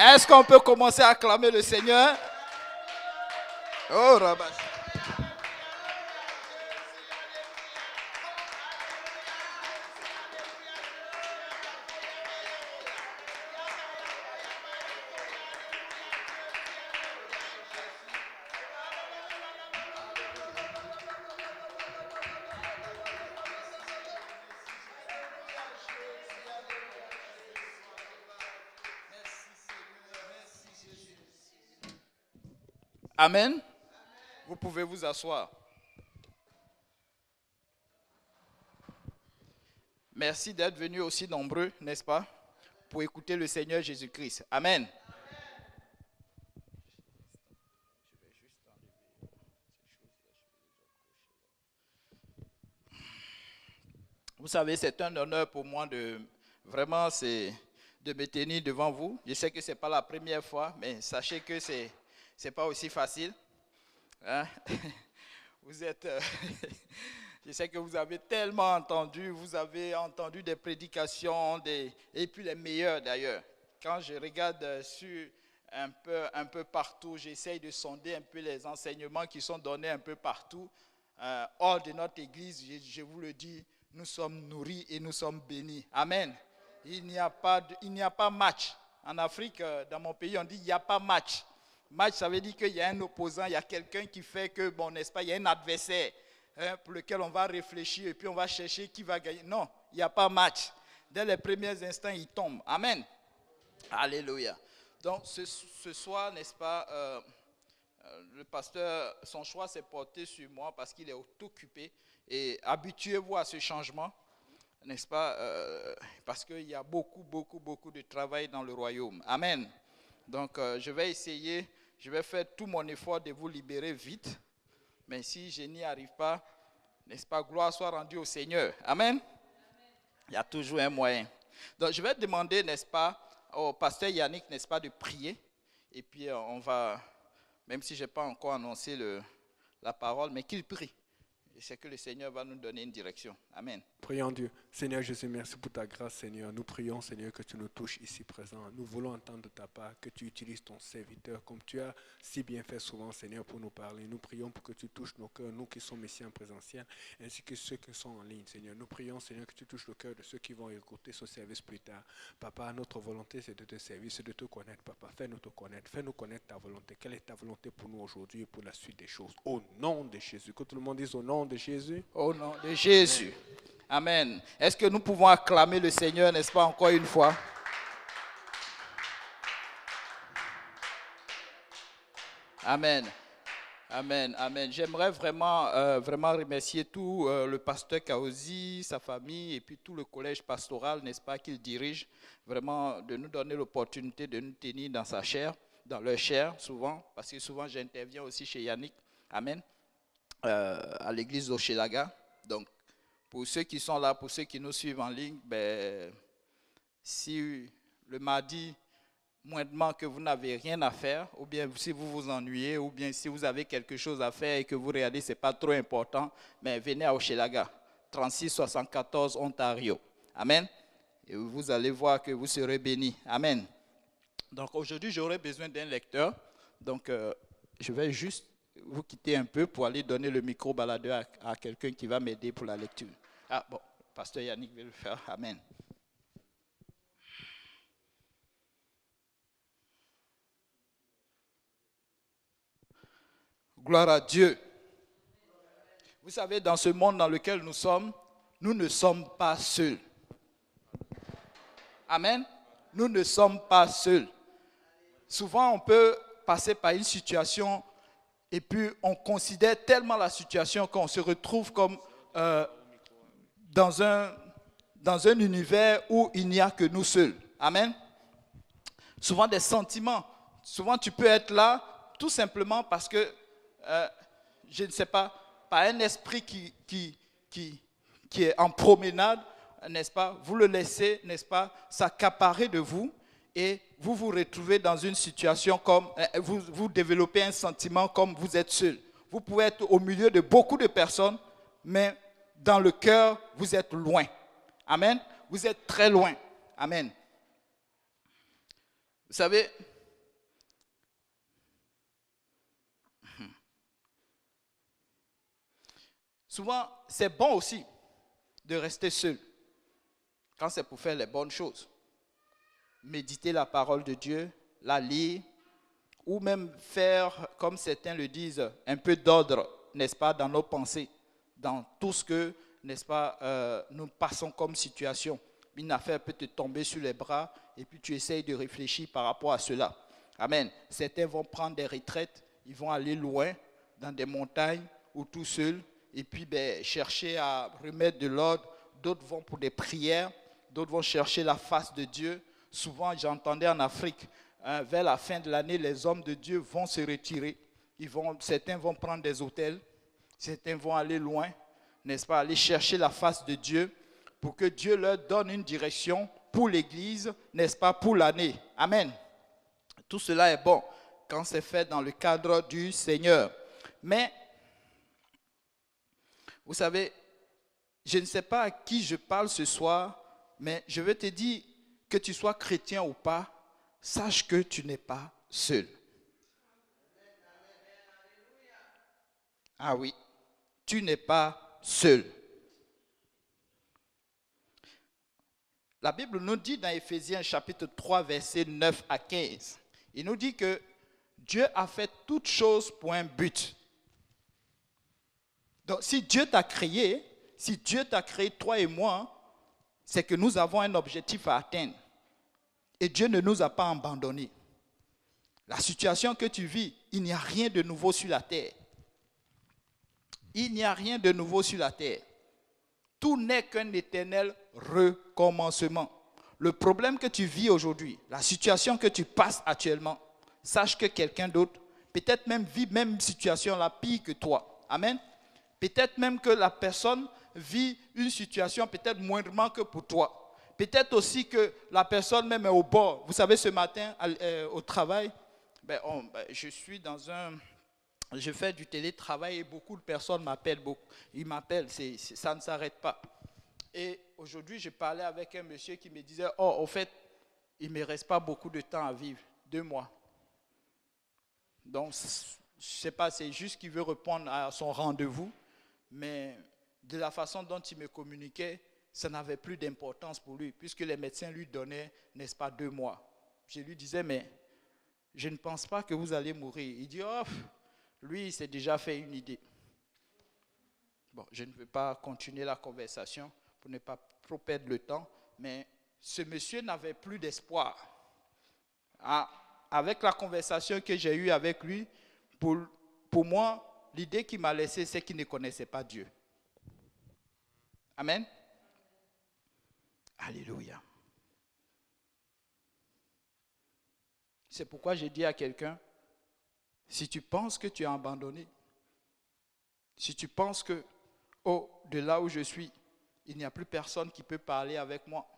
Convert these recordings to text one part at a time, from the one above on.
Est-ce qu'on peut commencer à acclamer le Seigneur? Oh, Rabbah. Amen. Vous pouvez vous asseoir. Merci d'être venus aussi nombreux, n'est-ce pas, pour écouter le Seigneur Jésus-Christ. Amen. Vous savez, c'est un honneur pour moi de me tenir devant vous. Je sais que ce n'est pas la première fois, mais sachez que ce n'est pas aussi facile. Hein? Vous êtes, je sais que vous avez tellement entendu, vous avez entendu des prédications, et puis les meilleures d'ailleurs. Quand je regarde sur un peu partout, j'essaye de sonder un peu les enseignements qui sont donnés un peu partout. Hors de notre église, je vous le dis, nous sommes nourris et nous sommes bénis. Amen. Il n'y a pas match. En Afrique, dans mon pays, on dit il n'y a pas match. Match, ça veut dire qu'il y a un opposant, il y a quelqu'un qui fait que, bon, n'est-ce pas, il y a un adversaire pour lequel on va réfléchir et puis on va chercher qui va gagner. Non, il n'y a pas match. Dès les premiers instants, il tombe. Amen. Alléluia. Donc, ce soir, n'est-ce pas, le pasteur, son choix s'est porté sur moi parce qu'il est occupé. Et habituez-vous à ce changement, n'est-ce pas, parce qu'il y a beaucoup de travail dans le royaume. Amen. Donc, je vais faire tout mon effort de vous libérer vite. Mais si je n'y arrive pas, n'est-ce pas, gloire soit rendue au Seigneur. Amen. Il y a toujours un moyen. Donc, je vais demander, n'est-ce pas, au pasteur Yannick, n'est-ce pas, de prier. Et puis, on va, même si je n'ai pas encore annoncé la parole, mais qu'il prie. Et c'est que le Seigneur va nous donner une direction. Amen. Prions Dieu. Seigneur Jésus, merci pour ta grâce, Seigneur. Nous prions, Seigneur, que tu nous touches ici présent. Nous voulons entendre de ta part que tu utilises ton serviteur comme tu as si bien fait souvent, Seigneur, pour nous parler. Nous prions pour que tu touches nos cœurs, nous qui sommes ici en présentiel, ainsi que ceux qui sont en ligne, Seigneur. Nous prions, Seigneur, que tu touches le cœur de ceux qui vont écouter ce service plus tard. Papa, notre volonté, c'est de te servir, c'est de te connaître, Papa. Fais-nous te connaître. Fais-nous connaître ta volonté. Quelle est ta volonté pour nous aujourd'hui et pour la suite des choses? Au nom de Jésus. Que tout le monde dise au nom de Jésus. Au nom de Jésus. Amen. Est-ce que nous pouvons acclamer le Seigneur, n'est-ce pas, encore une fois? Amen. Amen. Amen. J'aimerais vraiment remercier tout le pasteur Kaozi, sa famille et puis tout le collège pastoral, n'est-ce pas, qu'il dirige. Vraiment de nous donner l'opportunité de nous tenir dans sa chair, dans leur chair, souvent, parce que souvent j'interviens aussi chez Yannick. Amen. À l'église d'Hochelaga. Donc, pour ceux qui sont là, pour ceux qui nous suivent en ligne, si le mardi, moindrement que vous n'avez rien à faire, ou bien si vous vous ennuyez, ou bien si vous avez quelque chose à faire et que vous regardez, ce n'est pas trop important, mais venez à Hochelaga, 3674 Ontario. Amen. Et vous allez voir que vous serez bénis. Amen. Donc, aujourd'hui, j'aurai besoin d'un lecteur. Donc, je vais juste vous quitter un peu pour aller donner le micro baladeur à quelqu'un qui va m'aider pour la lecture. Ah bon, pasteur Yannick va le faire. Amen. Gloire à Dieu. Vous savez, dans ce monde dans lequel nous sommes, nous ne sommes pas seuls. Amen. Nous ne sommes pas seuls. Souvent, on peut passer par une situation et puis on considère tellement la situation qu'on se retrouve comme dans un univers où il n'y a que nous seuls. Amen. Souvent des sentiments. Souvent tu peux être là tout simplement parce que, je ne sais pas, par un esprit qui est en promenade, n'est-ce pas, vous le laissez, n'est-ce pas, s'accaparer de vous. Et vous vous retrouvez dans une situation comme, vous développez un sentiment comme vous êtes seul. Vous pouvez être au milieu de beaucoup de personnes, mais dans le cœur, vous êtes loin. Amen. Vous êtes très loin. Amen. Vous savez, souvent, c'est bon aussi de rester seul quand c'est pour faire les bonnes choses. Méditer la parole de Dieu, la lire, ou même faire, comme certains le disent, un peu d'ordre, n'est-ce pas, dans nos pensées, dans tout ce que, n'est-ce pas, nous passons comme situation. Une affaire peut te tomber sur les bras et puis tu essayes de réfléchir par rapport à cela. Amen. Certains vont prendre des retraites, ils vont aller loin, dans des montagnes ou tout seuls, et puis chercher à remettre de l'ordre. D'autres vont pour des prières, d'autres vont chercher la face de Dieu. Souvent, j'entendais en Afrique, vers la fin de l'année, les hommes de Dieu vont se retirer. Certains vont prendre des hôtels, certains vont aller loin, n'est-ce pas, aller chercher la face de Dieu pour que Dieu leur donne une direction pour l'Église, n'est-ce pas, pour l'année. Amen. Tout cela est bon quand c'est fait dans le cadre du Seigneur. Mais, vous savez, je ne sais pas à qui je parle ce soir, mais je veux te dire, que tu sois chrétien ou pas, sache que tu n'es pas seul. Ah oui, tu n'es pas seul. La Bible nous dit dans Éphésiens chapitre 3, versets 9 à 15, il nous dit que Dieu a fait toutes choses pour un but. Donc si Dieu t'a créé, toi et moi, c'est que nous avons un objectif à atteindre. Et Dieu ne nous a pas abandonnés. La situation que tu vis, il n'y a rien de nouveau sur la terre. Il n'y a rien de nouveau sur la terre. Tout n'est qu'un éternel recommencement. Le problème que tu vis aujourd'hui, la situation que tu passes actuellement, sache que quelqu'un d'autre, peut-être même vit même situation la pire que toi. Amen. Peut-être même que la personne vit une situation peut-être moindrement que pour toi. Peut-être aussi que la personne même est au bord. Vous savez, ce matin, au travail, je fais du télétravail et beaucoup de personnes m'appellent. Ils m'appellent, ça ne s'arrête pas. Et aujourd'hui, je parlais avec un monsieur qui me disait, au fait, il ne me reste pas beaucoup de temps à vivre, 2 mois. Donc, je ne sais pas, c'est juste qu'il veut répondre à son rendez-vous, mais de la façon dont il me communiquait, ça n'avait plus d'importance pour lui, puisque les médecins lui donnaient, n'est-ce pas, 2 mois. Je lui disais, mais je ne pense pas que vous allez mourir. Il dit, lui, il s'est déjà fait une idée. Bon, je ne veux pas continuer la conversation pour ne pas trop perdre le temps, mais ce monsieur n'avait plus d'espoir. Avec la conversation que j'ai eue avec lui, pour moi, l'idée qu'il m'a laissée, c'est qu'il ne connaissait pas Dieu. Amen. Alléluia. C'est pourquoi j'ai dit à quelqu'un, si tu penses que tu es abandonné, si tu penses que, de là où je suis, il n'y a plus personne qui peut parler avec moi,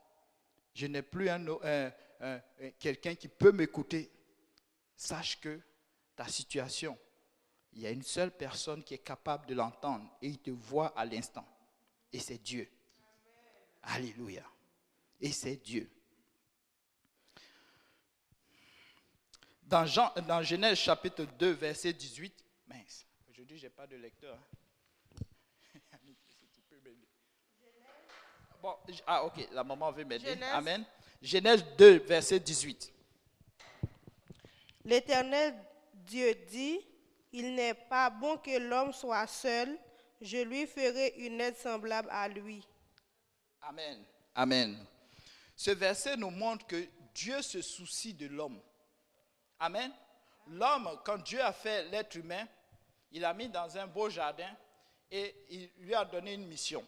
je n'ai plus quelqu'un qui peut m'écouter, sache que ta situation, il y a une seule personne qui est capable de l'entendre et il te voit à l'instant. Et c'est Dieu. Alléluia. Et c'est Dieu. Dans Genèse chapitre 2, verset 18, mince, aujourd'hui je n'ai pas de lecteur. Bon, ok, la maman veut m'aider. Amen. Genèse 2, verset 18. L'Éternel Dieu dit, il n'est pas bon que l'homme soit seul, je lui ferai une aide semblable à lui. Amen. Amen. Ce verset nous montre que Dieu se soucie de l'homme. Amen. L'homme, quand Dieu a fait l'être humain, il l'a mis dans un beau jardin et il lui a donné une mission.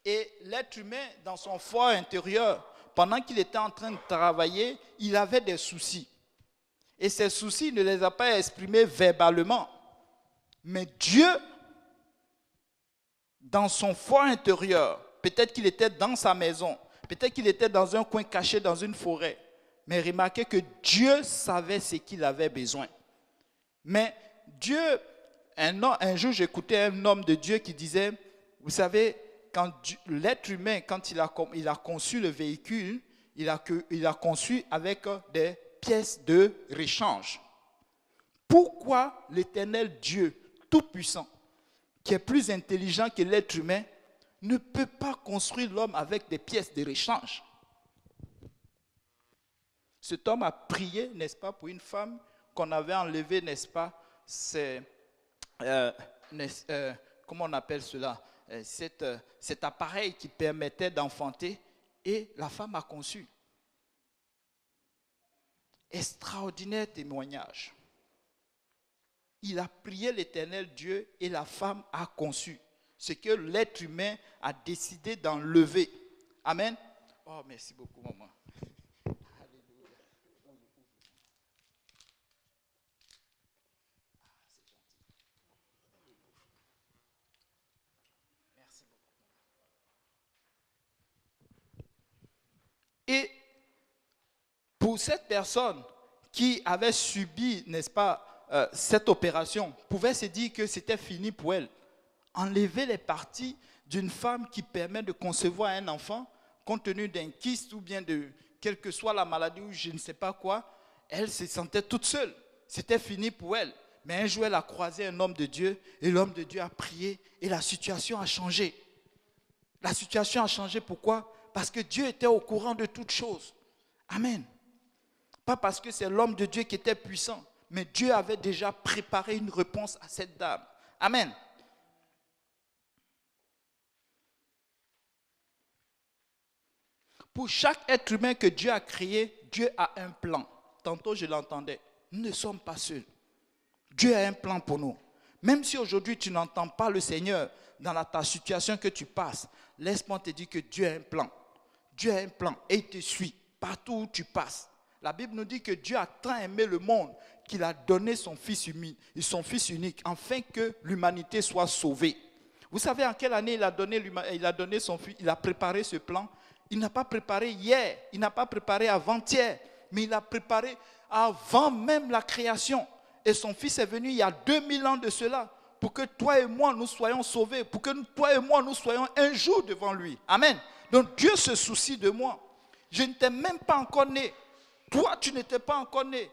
Et l'être humain, dans son fort intérieur, pendant qu'il était en train de travailler, il avait des soucis. Et ces soucis, il ne les a pas exprimés verbalement. Mais Dieu, dans son fort intérieur, peut-être qu'il était dans sa maison, peut-être qu'il était dans un coin caché dans une forêt, mais remarquez que Dieu savait ce qu'il avait besoin. Mais Dieu, un jour j'écoutais un homme de Dieu qui disait, vous savez, quand l'être humain, quand il a conçu le véhicule, il a conçu avec des pièces de rechange. Pourquoi l'Éternel Dieu Tout-Puissant, qui est plus intelligent que l'être humain, ne peut pas construire l'homme avec des pièces de rechange? Cet homme a prié, n'est-ce pas, pour une femme qu'on avait enlevée, n'est-ce pas, comment on appelle cela, cet appareil qui permettait d'enfanter, et la femme a conçu. Extraordinaire témoignage. Il a prié l'Éternel Dieu et la femme a conçu. Ce que l'être humain a décidé d'enlever. Amen. Oh, merci beaucoup, maman. Et pour cette personne qui avait subi, n'est-ce pas, cette opération, pouvait se dire que c'était fini pour elle. Enlever les parties d'une femme qui permet de concevoir un enfant, compte tenu d'un kyste ou bien de quelle que soit la maladie ou je ne sais pas quoi, elle se sentait toute seule. C'était fini pour elle. Mais un jour, elle a croisé un homme de Dieu et l'homme de Dieu a prié et la situation a changé. La situation a changé, pourquoi? Parce que Dieu était au courant de toutes choses. Amen. Pas parce que c'est l'homme de Dieu qui était puissant, mais Dieu avait déjà préparé une réponse à cette dame. Amen. Pour chaque être humain que Dieu a créé, Dieu a un plan. Tantôt je l'entendais. Nous ne sommes pas seuls. Dieu a un plan pour nous. Même si aujourd'hui tu n'entends pas le Seigneur dans ta situation que tu passes, laisse-moi te dire que Dieu a un plan. Dieu a un plan et il te suit partout où tu passes. La Bible nous dit que Dieu a tant aimé le monde qu'il a donné son Fils unique afin que l'humanité soit sauvée. Vous savez en quelle année il a donné son Fils, il a préparé ce plan? Il n'a pas préparé hier, il n'a pas préparé avant-hier, mais il a préparé avant même la création. Et son Fils est venu il y a 2000 ans de cela pour que toi et moi nous soyons sauvés, pour que toi et moi nous soyons un jour devant lui. Amen. Donc Dieu se soucie de moi. Je n'étais même pas encore né. Toi, tu n'étais pas encore né.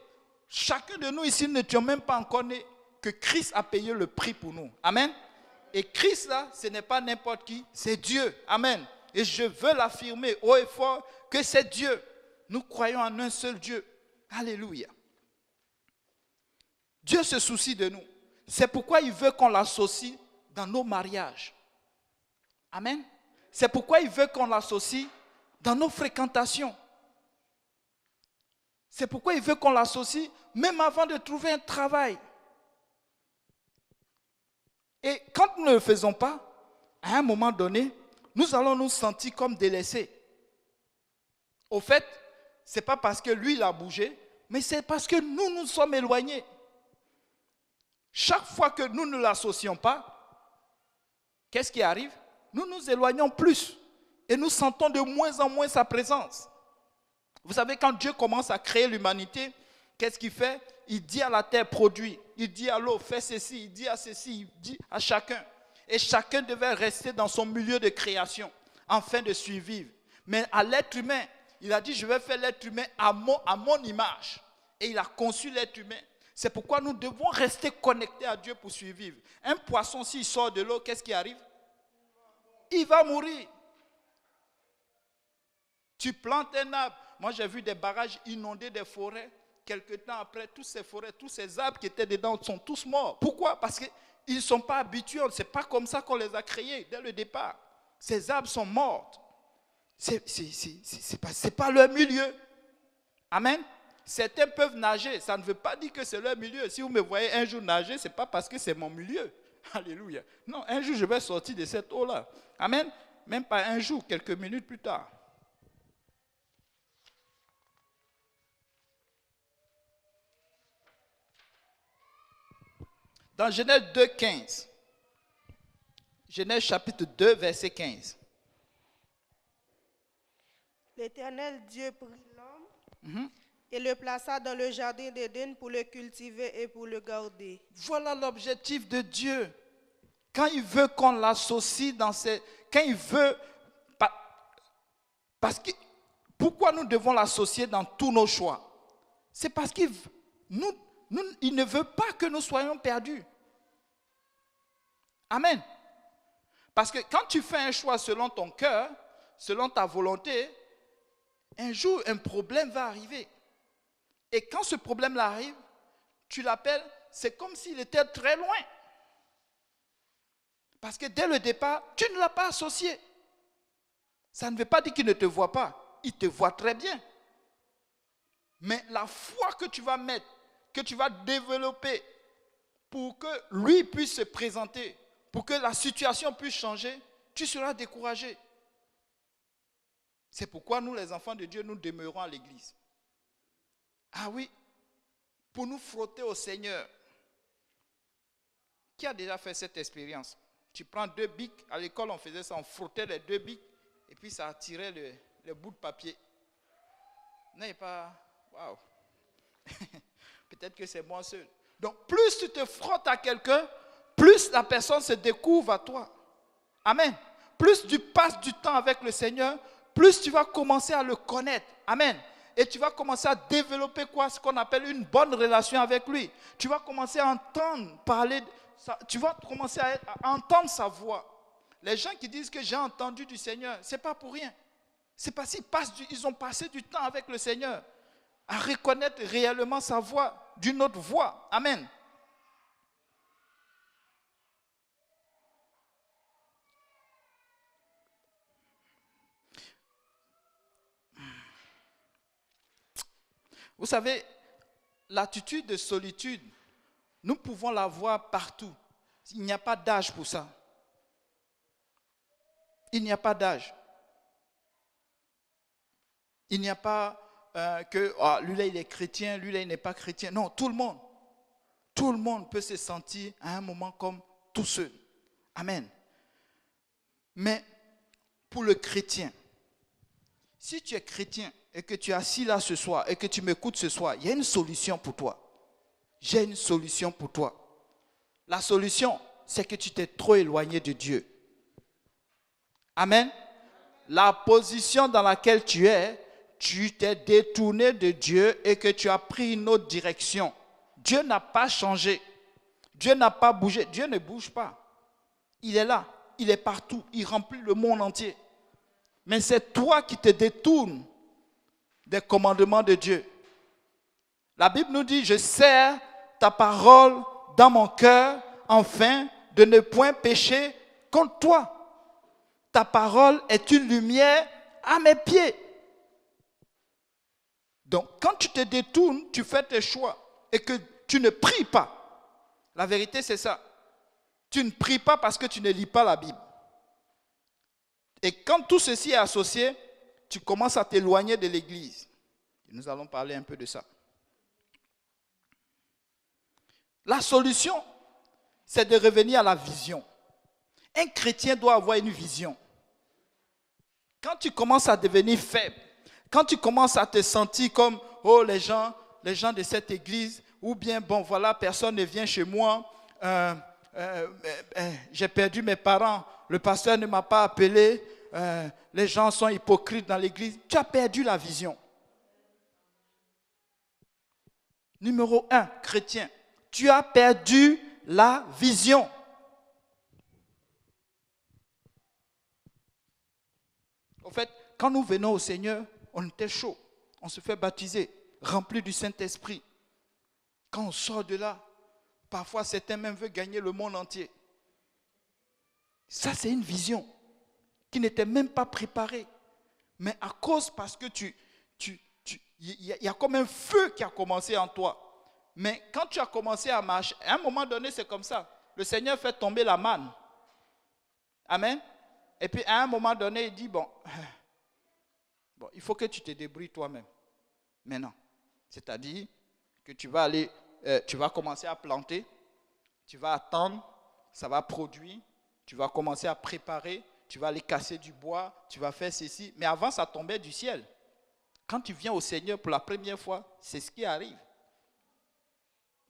Chacun de nous ici n'étions même pas encore né, que Christ a payé le prix pour nous. Amen. Et Christ là, ce n'est pas n'importe qui, c'est Dieu. Amen. Et je veux l'affirmer haut et fort que c'est Dieu. Nous croyons en un seul Dieu. Alléluia. Dieu se soucie de nous. C'est pourquoi il veut qu'on l'associe dans nos mariages. Amen. C'est pourquoi il veut qu'on l'associe dans nos fréquentations. C'est pourquoi il veut qu'on l'associe même avant de trouver un travail. Et quand nous ne le faisons pas, à un moment donné, nous allons nous sentir comme délaissés. Au fait, ce n'est pas parce que lui, il a bougé, mais c'est parce que nous nous sommes éloignés. Chaque fois que nous ne l'associons pas, qu'est-ce qui arrive? Nous nous éloignons plus et nous sentons de moins en moins sa présence. Vous savez, quand Dieu commence à créer l'humanité, qu'est-ce qu'il fait? Il dit à la terre, produis. Il dit à l'eau, fais ceci. Il dit à ceci, il dit à chacun. Et chacun devait rester dans son milieu de création, afin de survivre. Mais à l'être humain, il a dit, je vais faire l'être humain à mon image. Et il a conçu l'être humain. C'est pourquoi nous devons rester connectés à Dieu pour survivre. Un poisson, s'il sort de l'eau, qu'est-ce qui arrive? Il va mourir. Tu plantes un arbre. Moi, j'ai vu des barrages inondés des forêts. Quelque temps après, toutes ces forêts, tous ces arbres qui étaient dedans sont tous morts. Pourquoi? Parce qu'ils ne sont pas habitués. Ce n'est pas comme ça qu'on les a créés dès le départ. Ces arbres sont morts. C'est pas leur milieu. Amen. Certains peuvent nager. Ça ne veut pas dire que c'est leur milieu. Si vous me voyez un jour nager, ce n'est pas parce que c'est mon milieu. Alléluia. Non, un jour, je vais sortir de cette eau-là. Amen. Même pas un jour, quelques minutes plus tard. Dans Genèse 2, 15. Genèse chapitre 2, verset 15. L'Éternel Dieu prit l'homme et le plaça dans le jardin d'Éden pour le cultiver et pour le garder. Voilà l'objectif de Dieu. Quand il veut qu'on l'associe dans ces... Quand il veut... Parce que... Pourquoi nous devons l'associer dans tous nos choix? C'est parce qu'il il ne veut pas que nous soyons perdus. Amen. Parce que quand tu fais un choix selon ton cœur, selon ta volonté, un jour, un problème va arriver. Et quand ce problème-là arrive, tu l'appelles, c'est comme s'il était très loin. Parce que dès le départ, tu ne l'as pas associé. Ça ne veut pas dire qu'il ne te voit pas. Il te voit très bien. Mais la foi que tu vas mettre, que tu vas développer pour que lui puisse se présenter, pour que la situation puisse changer, tu seras découragé. C'est pourquoi nous, les enfants de Dieu, nous demeurons à l'église. Ah oui, pour nous frotter au Seigneur. Qui a déjà fait cette expérience? Tu prends 2 bics, à l'école on faisait ça, on frottait les 2 bics et puis ça attirait le bout de papier. N'est pas... Waouh. Peut-être que c'est moi seul. Donc plus tu te frottes à quelqu'un, plus la personne se découvre à toi. Amen. Plus tu passes du temps avec le Seigneur, plus tu vas commencer à le connaître. Amen. Et tu vas commencer à développer ce qu'on appelle une bonne relation avec lui. Tu vas commencer à entendre parler, tu vas commencer à entendre sa voix. Les gens qui disent que j'ai entendu du Seigneur, ce n'est pas pour rien. C'est parce qu'ils ont passé du temps avec le Seigneur à reconnaître réellement sa voix d'une autre voix. Amen. Vous savez, l'attitude de solitude, nous pouvons la voir partout. Il n'y a pas d'âge pour ça. Il n'y a pas d'âge. Il n'y a pas que lui-là il est chrétien, lui-là il n'est pas chrétien. Non, tout le monde peut se sentir à un moment comme tout seul. Amen. Mais pour le chrétien, si tu es chrétien et que tu es assis là ce soir et que tu m'écoutes ce soir, il y a une solution pour toi. J'ai une solution pour toi. La solution, c'est que tu t'es trop éloigné de Dieu. Amen. La position dans laquelle tu es, tu t'es détourné de Dieu et que tu as pris une autre direction. Dieu n'a pas changé. Dieu n'a pas bougé. Dieu ne bouge pas. Il est là. Il est partout. Il remplit le monde entier. Mais c'est toi qui te détournes des commandements de Dieu. La Bible nous dit, je serre ta parole dans mon cœur, afin de ne point pécher contre toi. Ta parole est une lumière à mes pieds. Donc, quand tu te détournes, tu fais tes choix et que tu ne pries pas. La vérité, c'est ça. Tu ne pries pas parce que tu ne lis pas la Bible. Et quand tout ceci est associé, tu commences à t'éloigner de l'église. Et nous allons parler un peu de ça. La solution, c'est de revenir à la vision. Un chrétien doit avoir une vision. Quand tu commences à devenir faible, quand tu commences à te sentir comme, oh les gens de cette église, ou bien, bon voilà, personne ne vient chez moi, j'ai perdu mes parents, le pasteur ne m'a pas appelé, les gens sont hypocrites dans l'église, tu as perdu la vision. Numéro 1, chrétien, tu as perdu la vision. En fait, quand nous venons au Seigneur, on était chaud, on se fait baptiser, rempli du Saint-Esprit. Quand on sort de là, parfois certains même veulent gagner le monde entier. Ça, c'est une vision qui n'était même pas préparée. Mais à cause, parce que il y a comme un feu qui a commencé en toi. Mais quand tu as commencé à marcher, à un moment donné, c'est comme ça. Le Seigneur fait tomber la manne. Amen. Et puis à un moment donné, il dit, bon, il faut que tu te débrouilles toi-même. Maintenant. C'est-à-dire que tu vas commencer à planter, tu vas attendre, ça va produire, tu vas commencer à préparer, tu vas aller casser du bois, tu vas faire ceci. Mais avant, ça tombait du ciel. Quand tu viens au Seigneur pour la première fois, c'est ce qui arrive.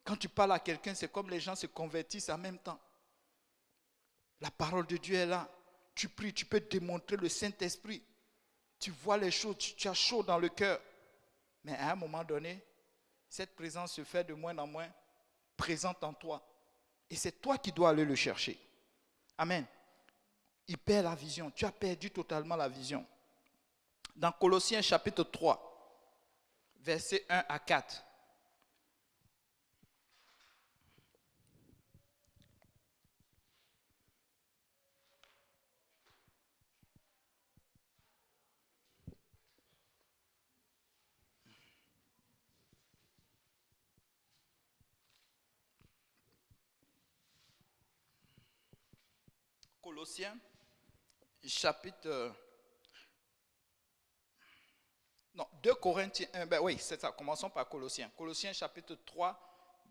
Quand tu parles à quelqu'un, c'est comme les gens se convertissent en même temps. La parole de Dieu est là. Tu pries, tu peux démontrer le Saint-Esprit. Tu vois les choses, tu as chaud dans le cœur. Mais à un moment donné, cette présence se fait de moins en moins présente en toi. Et c'est toi qui dois aller le chercher. Amen. Il perd la vision. Tu as perdu totalement la vision. Dans Colossiens chapitre 3, versets 1 à 4. Colossiens, chapitre... Non, 2 Corinthiens... oui, c'est ça. Commençons par Colossiens. Colossiens, chapitre 3,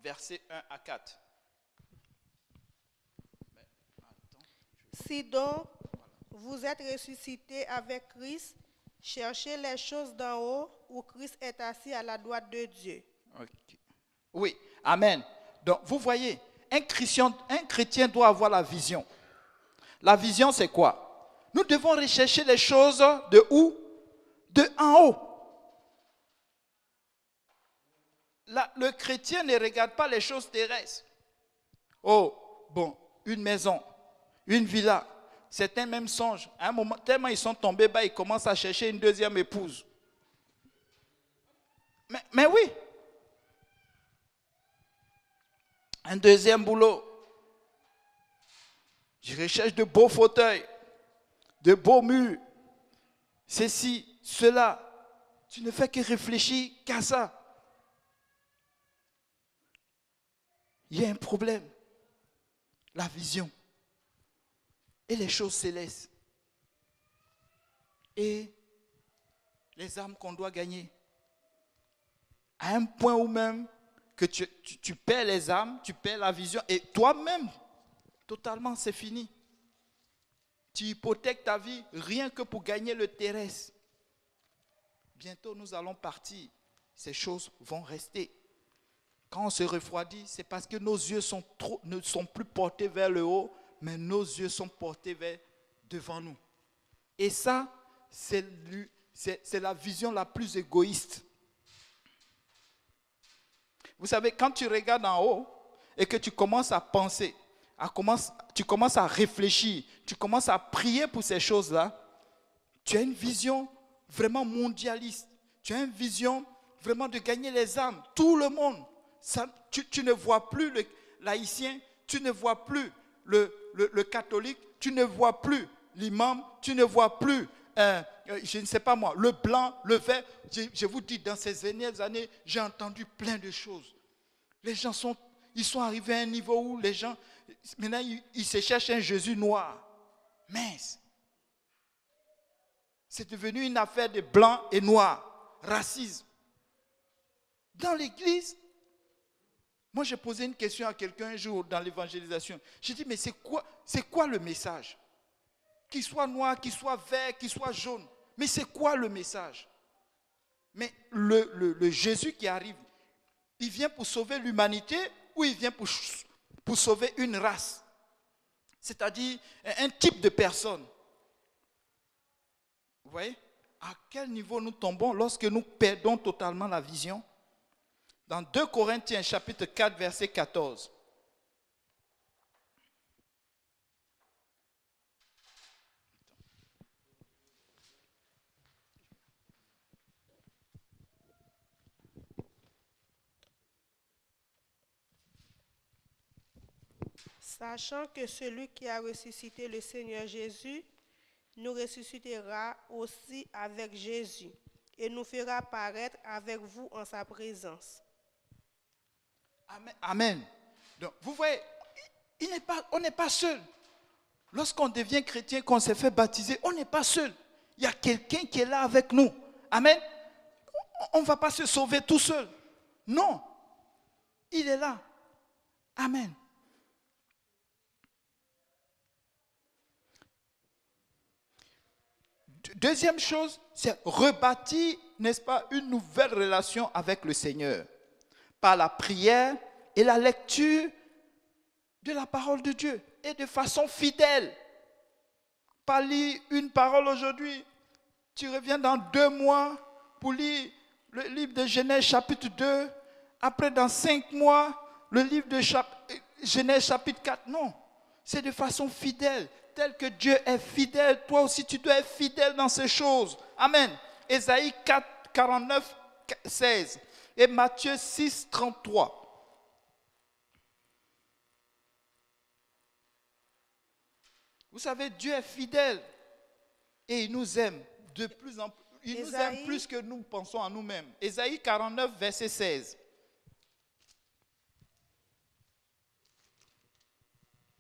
versets 1 à 4. Si donc vous êtes ressuscités avec Christ, cherchez les choses d'en haut où Christ est assis à la droite de Dieu. Okay. Oui, amen. Donc, vous voyez, un chrétien doit avoir la vision. La vision, c'est quoi? Nous devons rechercher les choses de où? De en haut. Le chrétien ne regarde pas les choses terrestres. Oh, bon, une maison, une villa. Certains même songent. À un moment, tellement ils sont tombés bas, ils commencent à chercher une deuxième épouse. Mais oui. Un deuxième boulot. Je recherche de beaux fauteuils, de beaux murs, ceci, cela. Tu ne fais que réfléchir qu'à ça. Il y a un problème. La vision. Et les choses célestes. Et les âmes qu'on doit gagner. À un point où même que tu perds les âmes, tu perds la vision. Et toi-même, totalement, c'est fini. Tu hypothèques ta vie rien que pour gagner le terrestre. Bientôt, nous allons partir. Ces choses vont rester. Quand on se refroidit, c'est parce que nos yeux ne sont plus portés vers le haut, mais nos yeux sont portés vers devant nous. Et ça, c'est la vision la plus égoïste. Vous savez, quand tu regardes en haut et que tu commences à penser, tu commences à réfléchir, tu commences à prier pour ces choses-là, tu as une vision vraiment mondialiste. Tu as une vision vraiment de gagner les âmes, tout le monde. Ça, tu ne vois plus le laïcien, tu ne vois plus le catholique, tu ne vois plus l'imam, tu ne vois plus, je ne sais pas moi, le blanc, le vert. Je vous dis, dans ces dernières années, j'ai entendu plein de choses. Les gens sont arrivés à un niveau où les gens, maintenant, ils se cherchent un Jésus noir. Mince. C'est devenu une affaire de blanc et noir, racisme. Dans l'église, moi j'ai posé une question à quelqu'un un jour dans l'évangélisation. J'ai dit, mais c'est quoi le message? Qu'il soit noir, qu'il soit vert, qu'il soit jaune. Mais c'est quoi le message? Mais le Jésus qui arrive, il vient pour sauver l'humanité ou il vient pour sauver une race? C'est-à-dire un type de personne. Vous voyez? À quel niveau nous tombons lorsque nous perdons totalement la vision? Dans 2 Corinthiens chapitre 4, verset 14. Sachant que celui qui a ressuscité le Seigneur Jésus nous ressuscitera aussi avec Jésus et nous fera paraître avec vous en sa présence. Amen. Amen. Donc, vous voyez, on n'est pas seul. Lorsqu'on devient chrétien, qu'on s'est fait baptiser, on n'est pas seul. Il y a quelqu'un qui est là avec nous. Amen. On ne va pas se sauver tout seul. Non. Il est là. Amen. Deuxième chose, c'est rebâtir, n'est-ce pas, une nouvelle relation avec le Seigneur. Par la prière et la lecture de la parole de Dieu. Et de façon fidèle. Pas lire une parole aujourd'hui. Tu reviens dans 2 mois pour lire le livre de Genèse chapitre 2 après dans 5 mois, le livre de Genèse chapitre 4. Non, c'est de façon fidèle. Tel que Dieu est fidèle, toi aussi tu dois être fidèle dans ces choses. Amen. Ésaïe 4, 49, 16 et Matthieu 6, 33. Vous savez, Dieu est fidèle et il nous aime de plus en plus. Il nous aime plus que nous pensons à nous-mêmes. Ésaïe 49, verset 16.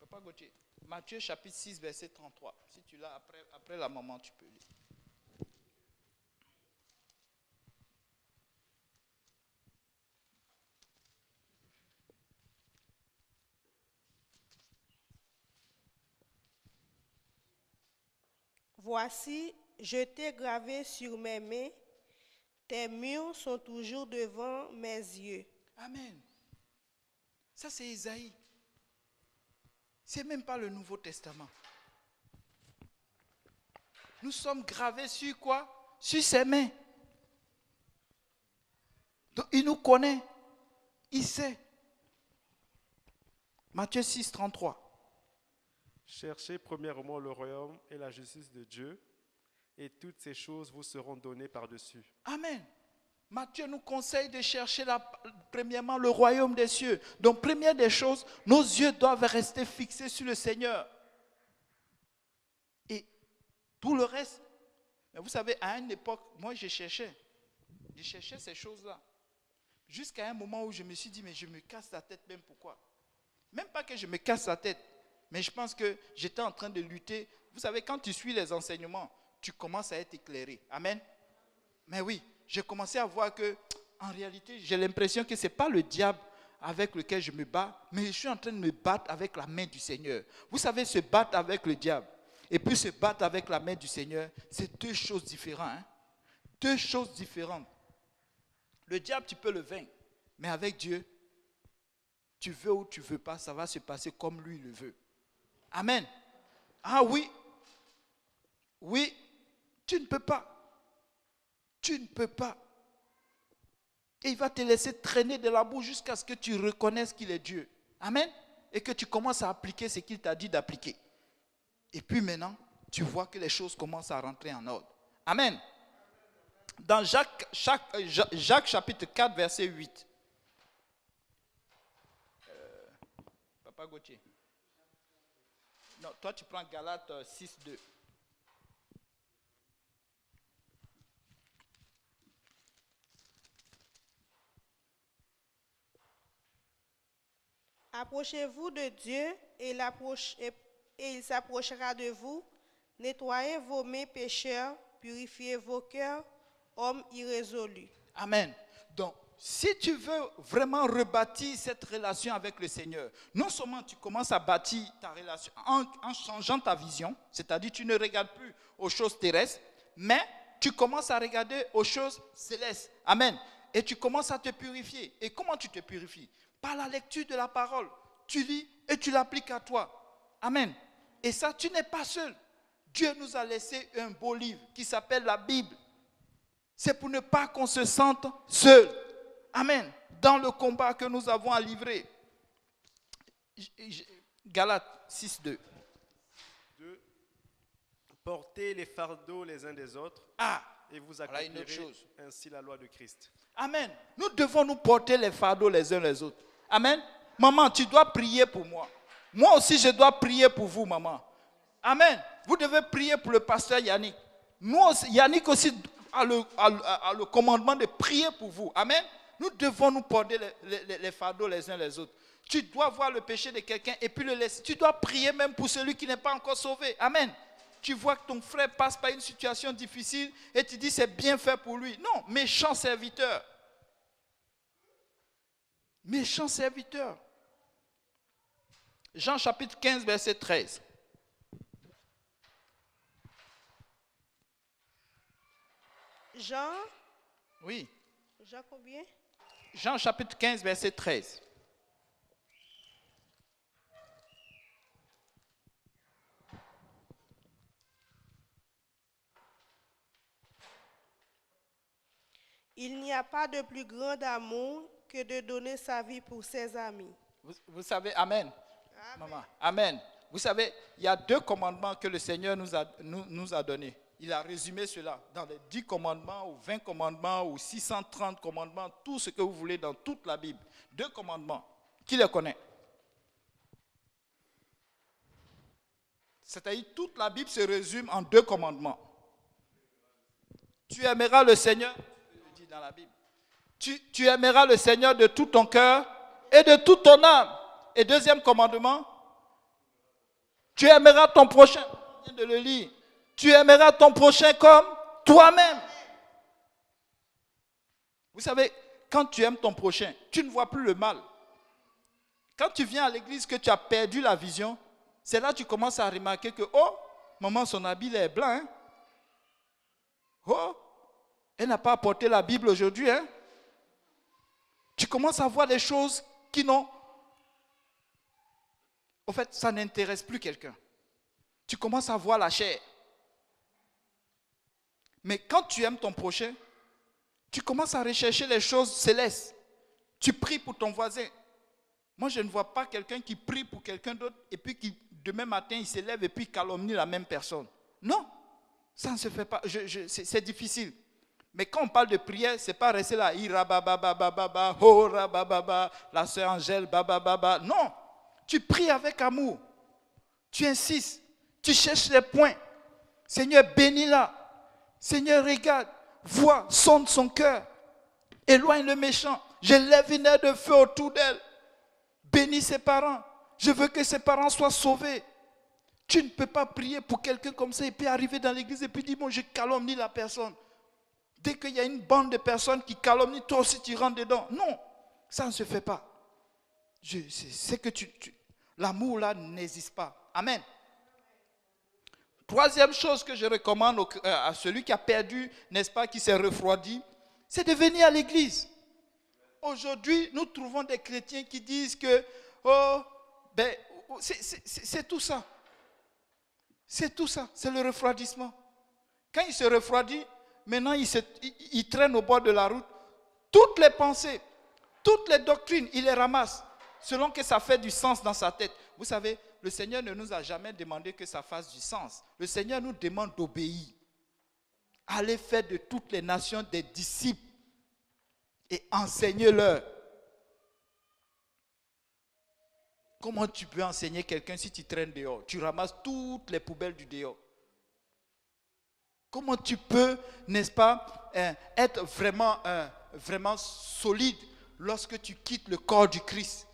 Papa Gauthier, Matthieu chapitre 6, verset 33. Si tu l'as après la maman, tu peux lire. Voici, je t'ai gravé sur mes mains, tes murs sont toujours devant mes yeux. Amen. Ça c'est Isaïe. C'est même pas le Nouveau Testament. Nous sommes gravés sur quoi? Sur ses mains. Donc il nous connaît. Il sait. Matthieu 6, 33. Cherchez premièrement le royaume et la justice de Dieu, et toutes ces choses vous seront données par-dessus. Amen. Matthieu nous conseille de chercher premièrement le royaume des cieux. Donc, première des choses, nos yeux doivent rester fixés sur le Seigneur. Et tout le reste, vous savez, à une époque, moi je cherchais ces choses-là. Jusqu'à un moment où je me suis dit, mais je me casse la tête même pourquoi? Même pas que je me casse la tête, mais je pense que j'étais en train de lutter. Vous savez, quand tu suis les enseignements, tu commences à être éclairé. Amen. Mais oui, j'ai commencé à voir que, en réalité, j'ai l'impression que ce n'est pas le diable avec lequel je me bats, mais je suis en train de me battre avec la main du Seigneur. Vous savez, se battre avec le diable et puis se battre avec la main du Seigneur, c'est deux choses différentes. Hein? Deux choses différentes. Le diable, tu peux le vaincre, mais avec Dieu, tu veux ou tu ne veux pas, ça va se passer comme lui le veut. Amen. Ah oui. Oui, tu ne peux pas. Tu ne peux pas. Et il va te laisser traîner de la boue jusqu'à ce que tu reconnaisses qu'il est Dieu. Amen. Et que tu commences à appliquer ce qu'il t'a dit d'appliquer. Et puis maintenant, tu vois que les choses commencent à rentrer en ordre. Amen. Dans Jacques chapitre 4, verset 8. Papa Gauthier. Non, toi tu prends Galates 6, 2. Approchez-vous de Dieu et il s'approchera de vous. Nettoyez vos mains pécheurs, purifiez vos cœurs, hommes irrésolus. Amen. Donc, si tu veux vraiment rebâtir cette relation avec le Seigneur, non seulement tu commences à bâtir ta relation en changeant ta vision, c'est-à-dire tu ne regardes plus aux choses terrestres, mais tu commences à regarder aux choses célestes. Amen. Et tu commences à te purifier. Et comment tu te purifies? Par la lecture de la parole. Tu lis et tu l'appliques à toi. Amen. Et ça, tu n'es pas seul. Dieu nous a laissé un beau livre qui s'appelle la Bible. C'est pour ne pas qu'on se sente seul. Amen. Dans le combat que nous avons à livrer. Galates 6, 2. Portez les fardeaux les uns des autres et vous accomplirez ainsi la loi de Christ. Amen. Nous devons nous porter les fardeaux les uns les autres. Amen. Maman, tu dois prier pour moi. Moi aussi, je dois prier pour vous, maman. Amen. Vous devez prier pour le pasteur Yannick. Nous aussi, Yannick aussi a le commandement de prier pour vous. Amen. Nous devons nous porter les fardeaux les uns les autres. Tu dois voir le péché de quelqu'un et puis le laisser. Tu dois prier même pour celui qui n'est pas encore sauvé. Amen. Tu vois que ton frère passe par une situation difficile et tu dis c'est bien fait pour lui. Non, méchant serviteur. Méchant serviteur. Jean chapitre 15, verset 13. Jean. Oui. Jean combien? Jean chapitre 15, verset 13. Il n'y a pas de plus grand amour que de donner sa vie pour ses amis. Vous savez, Amen. Maman, Amen. Vous savez, il y a 2 commandements que le Seigneur nous a donnés. Il a résumé cela dans les 10 commandements ou 20 commandements ou 630 commandements, tout ce que vous voulez dans toute la Bible. 2 commandements. Qui les connaît? C'est-à-dire toute la Bible se résume en 2 commandements. Tu aimeras le Seigneur, je le dis dans la Bible. Tu aimeras le Seigneur de tout ton cœur et de toute ton âme. Et 2e commandement, tu aimeras ton prochain. Je viens de le lire. Tu aimeras ton prochain comme toi-même. Vous savez, quand tu aimes ton prochain, tu ne vois plus le mal. Quand tu viens à l'église que tu as perdu la vision, c'est là que tu commences à remarquer que, oh, maman, son habit est blanc. Hein? Oh, elle n'a pas apporté la Bible aujourd'hui. Hein? Tu commences à voir des choses qui n'ont... En fait, ça n'intéresse plus quelqu'un. Tu commences à voir la chair. Mais quand tu aimes ton prochain, tu commences à rechercher les choses célestes. Tu pries pour ton voisin. Moi, je ne vois pas quelqu'un qui prie pour quelqu'un d'autre et puis qui, demain matin, il se lève et puis calomnie la même personne. Non, ça ne se fait pas. C'est difficile. Mais quand on parle de prière, ce n'est pas rester là. Ira baba baba baba, hora baba, la sœur Angèle baba baba. Non, tu pries avec amour. Tu insistes. Tu cherches les points. Seigneur, bénis-la. Seigneur, regarde, vois, sonde son cœur. Éloigne le méchant. Je lève une aire de feu autour d'elle. Bénis ses parents. Je veux que ses parents soient sauvés. Tu ne peux pas prier pour quelqu'un comme ça et puis arriver dans l'église et puis dire, bon, je calomnie la personne. Dès qu'il y a une bande de personnes qui calomnient, toi aussi tu rentres dedans. Non, ça ne se fait pas. C'est que l'amour là n'existe pas. Amen. 3e chose que je recommande à celui qui a perdu, n'est-ce pas, qui s'est refroidi, c'est de venir à l'église. Aujourd'hui, nous trouvons des chrétiens qui disent que, oh, ben, c'est tout ça. C'est tout ça, c'est le refroidissement. Quand il se refroidit, maintenant il traîne au bord de la route. Toutes les pensées, toutes les doctrines, il les ramasse, selon que ça fait du sens dans sa tête. Vous savez, le Seigneur ne nous a jamais demandé que ça fasse du sens. Le Seigneur nous demande d'obéir. Allez faire de toutes les nations des disciples et enseignez-leur. Comment tu peux enseigner quelqu'un si tu traînes dehors? Tu ramasses toutes les poubelles du dehors. Comment tu peux, n'est-ce pas, être vraiment solide lorsque tu quittes le corps du Christ?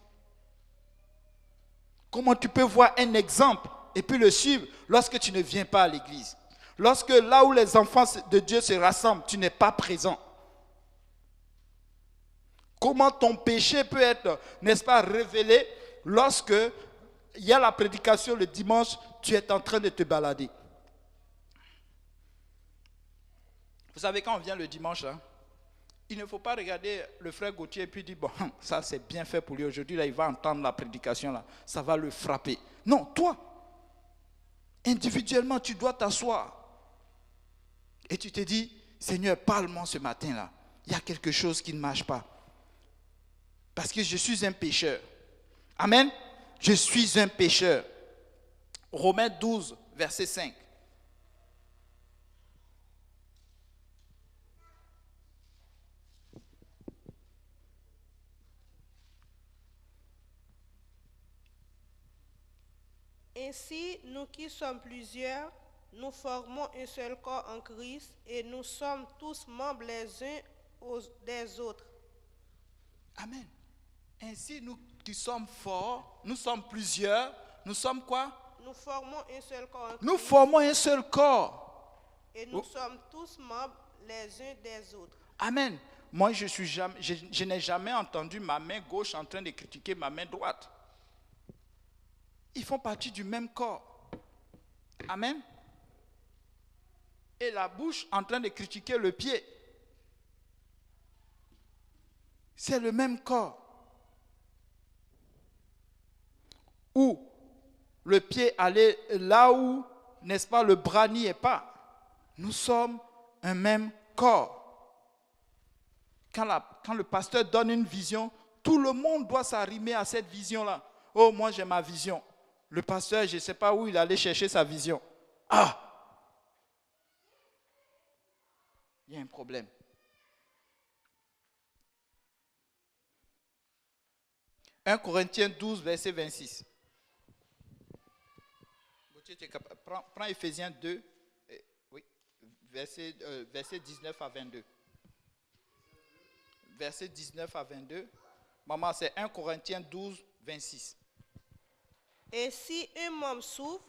Comment tu peux voir un exemple et puis le suivre lorsque tu ne viens pas à l'église? Lorsque là où les enfants de Dieu se rassemblent, tu n'es pas présent. Comment ton péché peut être, n'est-ce pas, révélé lorsque il y a la prédication le dimanche, tu es en train de te balader? Vous savez, quand on vient le dimanche, là, il ne faut pas regarder le frère Gauthier et puis dire, bon, ça c'est bien fait pour lui aujourd'hui, là, il va entendre la prédication, là, ça va le frapper. Non, toi, individuellement, tu dois t'asseoir. Et tu te dis, Seigneur, parle-moi ce matin-là. Il y a quelque chose qui ne marche pas. Parce que je suis un pécheur. Amen. Je suis un pécheur. Romains 12, verset 5. Ainsi, nous qui sommes plusieurs, nous formons un seul corps en Christ et nous sommes tous membres les uns des autres. Amen. Ainsi, nous qui sommes forts, nous sommes plusieurs, nous sommes quoi? Nous formons un seul corps en Christ. Nous formons un seul corps. Et nous sommes tous membres les uns des autres. Amen. Moi, je n'ai jamais entendu ma main gauche en train de critiquer ma main droite. Ils font partie du même corps. Amen. Et la bouche en train de critiquer le pied. C'est le même corps. Où le pied allait là où, n'est-ce pas, le bras n'y est pas. Nous sommes un même corps. quand le pasteur donne une vision, tout le monde doit s'arrimer à cette vision-là. Oh, moi j'ai ma vision. Le pasteur, je ne sais pas où il allait chercher sa vision. Ah! Il y a un problème. « 1 Corinthiens 12, verset 26. Prends Éphésiens 2, oui, verset 19 à 22. Verset 19 à 22. Maman, c'est 1 Corinthiens 12, 26. Et si un membre souffre,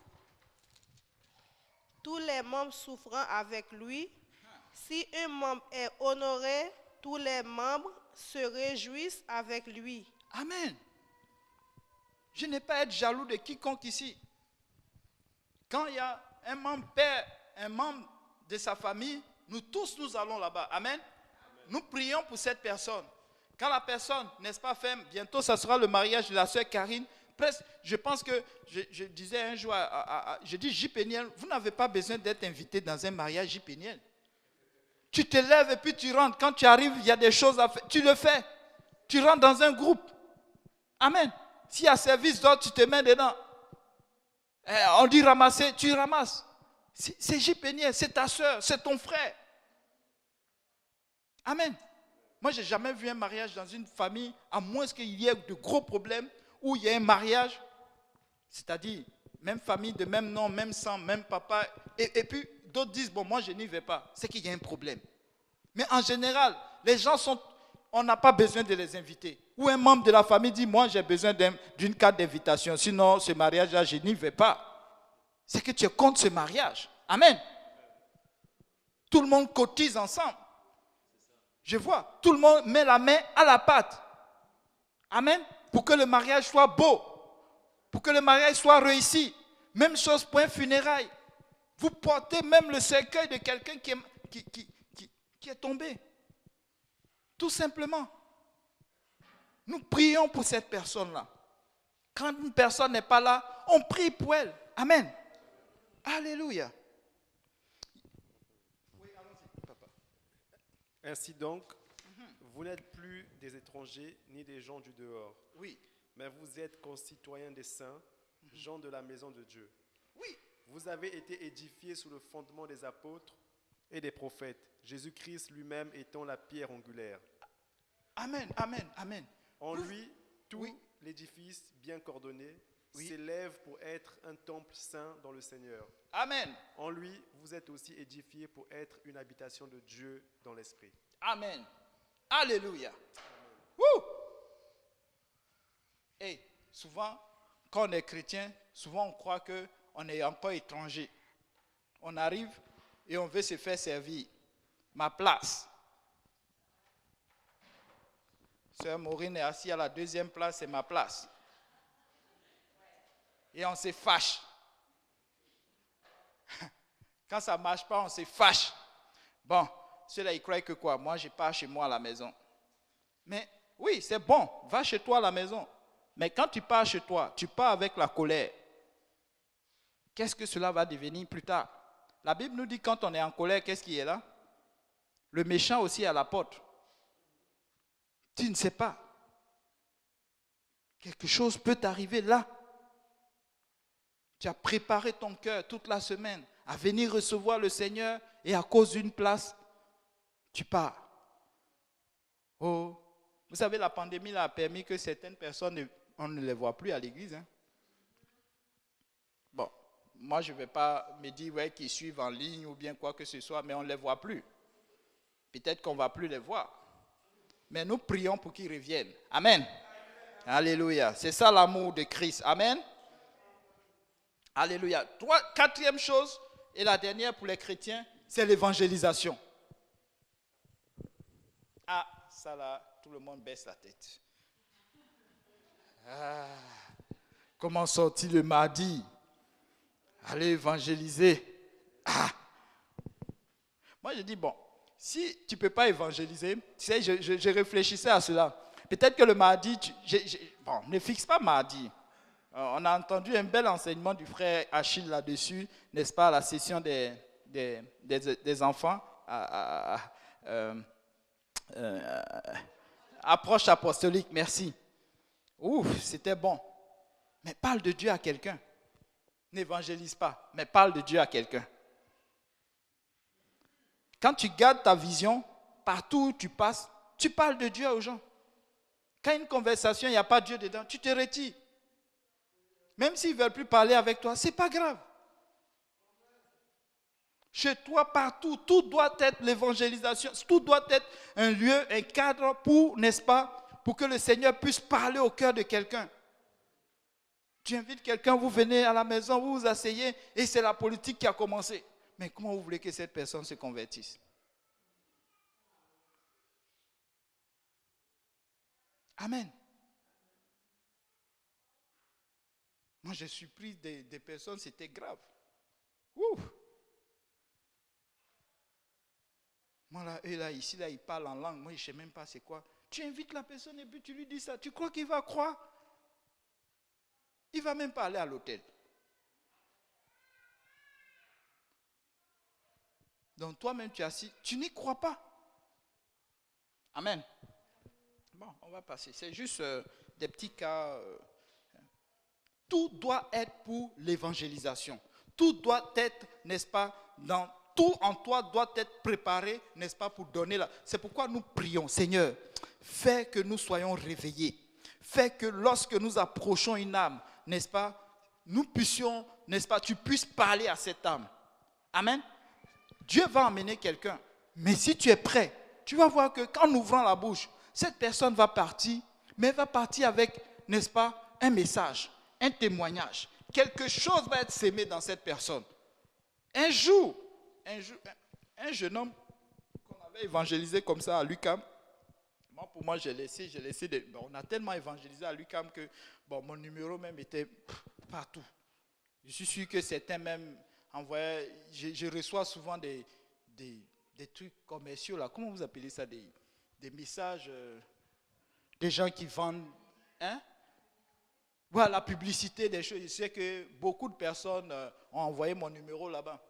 tous les membres souffrant avec lui. Si un membre est honoré, tous les membres se réjouissent avec lui. Amen. Je n'ai pas à être jaloux de quiconque ici. Quand il y a un membre père, un membre de sa famille, nous tous nous allons là-bas. Amen. Nous prions pour cette personne. Quand la personne, n'est-ce pas, fait, bientôt ça sera le mariage de la sœur Karine. Presque, je pense que, je disais un jour, je dis J-Péniel, vous n'avez pas besoin d'être invité dans un mariage J-Péniel. Tu te lèves et puis tu rentres. Quand tu arrives, il y a des choses à faire. Tu le fais. Tu rentres dans un groupe. Amen. S'il y a service d'ordre, tu te mets dedans. On dit ramasser, tu ramasses. C'est J-Péniel, c'est ta soeur, c'est ton frère. Amen. Moi, je n'ai jamais vu un mariage dans une famille, à moins qu'il y ait de gros problèmes, où il y a un mariage, c'est-à-dire même famille, de même nom, même sang, même papa, et puis d'autres disent, bon, moi je n'y vais pas, c'est qu'il y a un problème. Mais en général, les gens on n'a pas besoin de les inviter. Ou un membre de la famille dit, moi j'ai besoin d'une carte d'invitation, sinon ce mariage-là, je n'y vais pas. C'est que tu es contre ce mariage. Amen. Tout le monde cotise ensemble. Je vois, tout le monde met la main à la pâte. Amen. Pour que le mariage soit beau, pour que le mariage soit réussi. Même chose pour un funérail. Vous portez même le cercueil de quelqu'un qui est tombé. Tout simplement. Nous prions pour cette personne-là. Quand une personne n'est pas là, on prie pour elle. Amen. Alléluia. Oui, allons-y, papa. Ainsi donc, vous n'êtes plus des étrangers ni des gens du dehors. Oui. Mais vous êtes concitoyens des saints, gens de la maison de Dieu. Oui. Vous avez été édifiés sous le fondement des apôtres et des prophètes, Jésus-Christ lui-même étant la pierre angulaire. Amen, amen, amen. En lui, tout l'édifice bien coordonné s'élève pour être un temple saint dans le Seigneur. Amen. En lui, vous êtes aussi édifiés pour être une habitation de Dieu dans l'Esprit. Amen. Alléluia. Wouh! Et souvent, quand on est chrétien, souvent on croit qu'on est encore étranger. On arrive et on veut se faire servir. Ma place. Sœur Maureen est assise à la deuxième place, c'est ma place. Et on se fâche. Quand ça ne marche pas, on se fâche. Bon, ceux-là, ils croient que quoi? Moi, je pars chez moi à la maison. Mais oui, c'est bon, va chez toi à la maison. Mais quand tu pars chez toi, tu pars avec la colère. Qu'est-ce que cela va devenir plus tard? La Bible nous dit quand on est en colère, qu'est-ce qui est là? Le méchant aussi est à la porte. Tu ne sais pas. Quelque chose peut t'arriver là. Tu as préparé ton cœur toute la semaine à venir recevoir le Seigneur et à cause d'une place, tu pars. Oh, vous savez, la pandémie a permis que certaines personnes, on ne les voit plus à l'église. Hein. Bon, moi je ne vais pas me dire qu'ils suivent en ligne ou bien quoi que ce soit, mais on ne les voit plus. Peut-être qu'on ne va plus les voir. Mais nous prions pour qu'ils reviennent. Amen. Alléluia. C'est ça l'amour de Christ. Amen. Alléluia. Quatrième chose, et la dernière pour les chrétiens, c'est l'évangélisation. Ah, ça là, tout le monde baisse la tête. Ah, comment sortir le mardi? Aller évangéliser. Ah. Moi, je dis, bon, si tu ne peux pas évangéliser, tu sais, je réfléchissais à cela. Peut-être que le mardi, bon, ne fixe pas mardi. On a entendu un bel enseignement du frère Achille là-dessus, n'est-ce pas, à la session des enfants approche apostolique, merci. Ouf, c'était bon. Mais parle de Dieu à quelqu'un. N'évangélise pas, mais parle de Dieu à quelqu'un. Quand tu gardes ta vision, partout où tu passes, tu parles de Dieu aux gens. Quand une conversation, il n'y a pas Dieu dedans, tu te retires. Même s'ils ne veulent plus parler avec toi, ce n'est pas grave. Chez toi, partout, tout doit être l'évangélisation, tout doit être un lieu, un cadre pour, n'est-ce pas, pour que le Seigneur puisse parler au cœur de quelqu'un. Tu invites quelqu'un, vous venez à la maison, vous vous asseyez et c'est la politique qui a commencé. Mais comment vous voulez que cette personne se convertisse? Amen. Moi, je suis pris des personnes, c'était grave. Ouh. Moi, là, eux, là, ici, là, ils parlent en langue. Moi, je ne sais même pas c'est quoi. Tu invites la personne et puis tu lui dis ça. Tu crois qu'il va croire? Il ne va même pas aller à l'hôtel. Donc, toi-même, tu es assis. Tu n'y crois pas. Amen. Bon, on va passer. C'est juste des petits cas. Tout doit être pour l'évangélisation. Tout doit être, n'est-ce pas, tout en toi doit être préparé, n'est-ce pas, pour donner la... C'est pourquoi nous prions, Seigneur, fais que nous soyons réveillés. Fais que lorsque nous approchons une âme, n'est-ce pas, nous puissions, n'est-ce pas, tu puisses parler à cette âme. Amen. Dieu va emmener quelqu'un. Mais si tu es prêt, tu vas voir que qu'en ouvrant la bouche, cette personne va partir, mais elle va partir avec, n'est-ce pas, un message, un témoignage. Quelque chose va être sémé dans cette personne. Un jour, un jeune homme qu'on avait évangélisé comme ça à l'UQAM, pour moi, j'ai laissé on a tellement évangélisé à l'UQAM que mon numéro même était partout. Je suis sûr que certains même envoyaient, je reçois souvent des trucs commerciaux, là. Comment vous appelez ça, des messages, des gens qui vendent, voilà, la publicité des choses. Je sais que beaucoup de personnes ont envoyé mon numéro là-bas.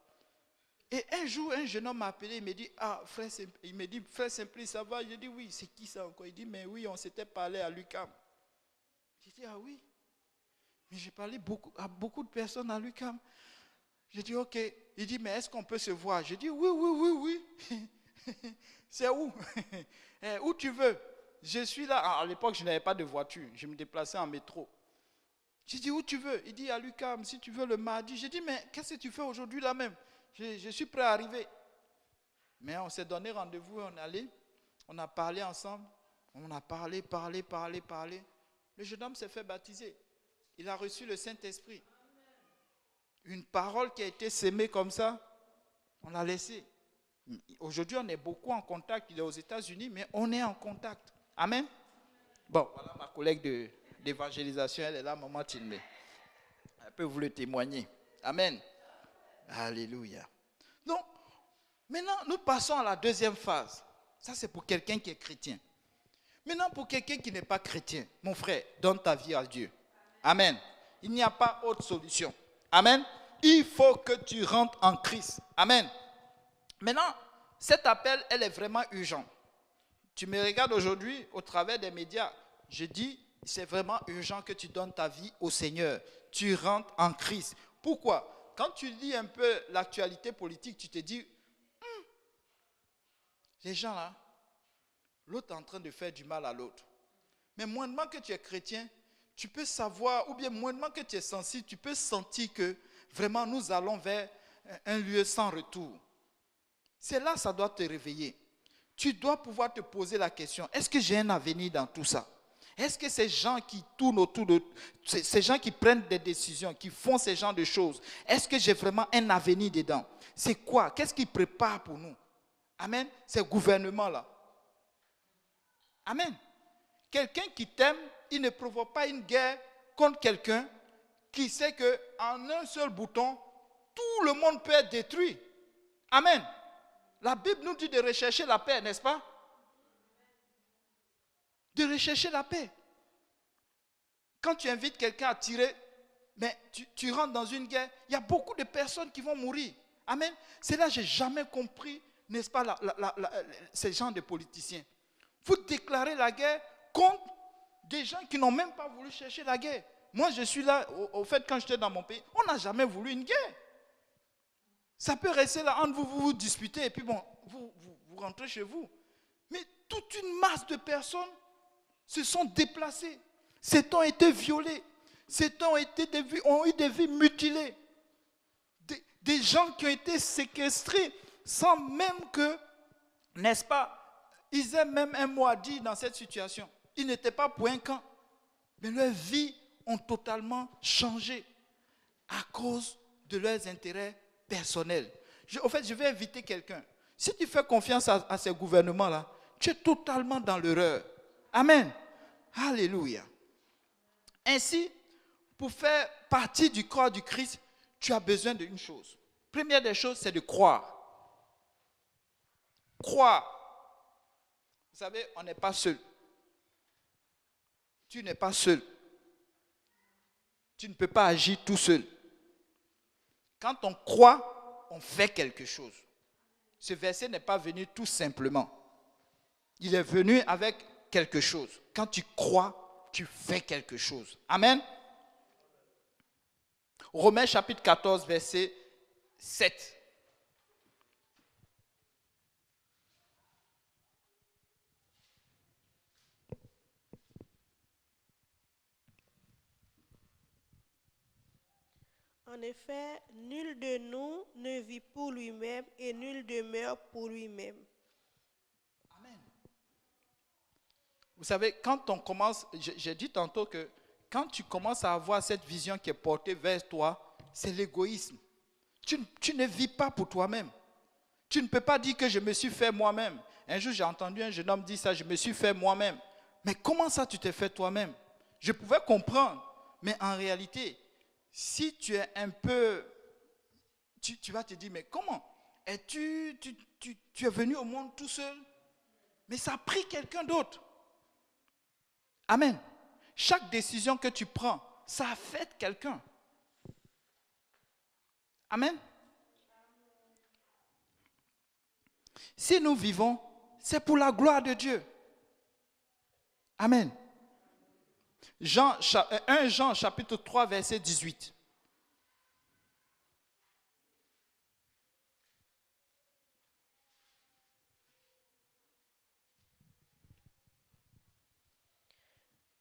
Et un jour, un jeune homme m'a appelé, il me dit, frère Simplice, ça va? Je dis, oui, c'est qui ça encore? Il dit, mais oui, on s'était parlé à l'UQAM. J'ai dit, ah oui, mais j'ai parlé à beaucoup de personnes à l'UQAM. J'ai dit, ok. Il dit, mais est-ce qu'on peut se voir? J'ai dit, oui. C'est où? Où tu veux? Je suis là. À l'époque, je n'avais pas de voiture. Je me déplaçais en métro. J'ai dit, où tu veux? Il dit, à l'UQAM, si tu veux le mardi. J'ai dit, mais qu'est-ce que tu fais aujourd'hui là même? Je suis prêt à arriver. Mais on s'est donné rendez-vous et on est allé. On a parlé ensemble. On a parlé. Le jeune homme s'est fait baptiser. Il a reçu le Saint-Esprit. Une parole qui a été sémée comme ça, on l'a laissée. Aujourd'hui, on est beaucoup en contact. Il est aux États-Unis, mais on est en contact. Amen. Bon, voilà ma collègue d'évangélisation. Elle est là, maman Tilmé. Elle peut vous le témoigner. Amen. Alléluia. Donc, maintenant, nous passons à la deuxième phase. Ça, c'est pour quelqu'un qui est chrétien. Maintenant, pour quelqu'un qui n'est pas chrétien, mon frère, donne ta vie à Dieu. Amen. Il n'y a pas autre solution. Amen. Il faut que tu rentres en Christ. Amen. Maintenant, cet appel, elle est vraiment urgent. Tu me regardes aujourd'hui au travers des médias. Je dis, c'est vraiment urgent que tu donnes ta vie au Seigneur. Tu rentres en Christ. Pourquoi? Quand tu lis un peu l'actualité politique, tu te dis, les gens là, l'autre est en train de faire du mal à l'autre. Mais moindrement que tu es chrétien, tu peux savoir, ou bien moindrement que tu es sensible, tu peux sentir que vraiment nous allons vers un lieu sans retour. C'est là que ça doit te réveiller. Tu dois pouvoir te poser la question, est-ce que j'ai un avenir dans tout ça? Est-ce que ces gens qui tournent autour de... Ces gens qui prennent des décisions, qui font ces genres de choses, est-ce que j'ai vraiment un avenir dedans? C'est quoi? Qu'est-ce qu'ils préparent pour nous? Amen. Ces gouvernements-là. Amen. Quelqu'un qui t'aime, il ne provoque pas une guerre contre quelqu'un qui sait qu'en un seul bouton, tout le monde peut être détruit. Amen. La Bible nous dit de rechercher la paix, n'est-ce pas? De rechercher la paix. Quand tu invites quelqu'un à tirer, mais tu rentres dans une guerre, il y a beaucoup de personnes qui vont mourir. Amen. C'est là que je n'ai jamais compris, n'est-ce pas, ces gens de politiciens. Vous déclarez la guerre contre des gens qui n'ont même pas voulu chercher la guerre. Moi, je suis là, au fait, quand j'étais dans mon pays, on n'a jamais voulu une guerre. Ça peut rester là, entre vous, vous disputez, et puis bon, vous rentrez chez vous. Mais toute une masse de personnes se sont déplacées. Certains ont été violés. Certains ont eu des vies mutilées. Des gens qui ont été séquestrés sans même que, n'est-ce pas, ils aient même un mot à dire dans cette situation. Ils n'étaient pas pour un camp. Mais leurs vies ont totalement changé à cause de leurs intérêts personnels. En fait, je vais inviter quelqu'un. Si tu fais confiance à ces gouvernements-là, tu es totalement dans l'erreur. Amen. Alléluia. Ainsi, pour faire partie du corps du Christ, tu as besoin d'une chose. Première des choses, c'est de croire. Croire. Vous savez, on n'est pas seul. Tu n'es pas seul. Tu ne peux pas agir tout seul. Quand on croit, on fait quelque chose. Ce verset n'est pas venu tout simplement. Il est venu avec quelque chose. Quand tu crois, tu fais quelque chose. Amen. Romains chapitre 14, verset 7. En effet, nul de nous ne vit pour lui-même et nul demeure pour lui-même. Amen. Vous savez, quand on commence, j'ai dit tantôt que quand tu commences à avoir cette vision qui est portée vers toi, c'est l'égoïsme. Tu ne vis pas pour toi-même. Tu ne peux pas dire que je me suis fait moi-même. Un jour, j'ai entendu un jeune homme dire ça, je me suis fait moi-même. Mais comment ça, tu t'es fait toi-même? Je pouvais comprendre, mais en réalité, si tu es un peu, tu vas te dire, mais comment? Et tu es venu au monde tout seul? Mais ça a pris quelqu'un d'autre. Amen. Chaque décision que tu prends, ça affecte quelqu'un. Amen. Si nous vivons, c'est pour la gloire de Dieu. Amen. 1 Jean chapitre 3 verset 18.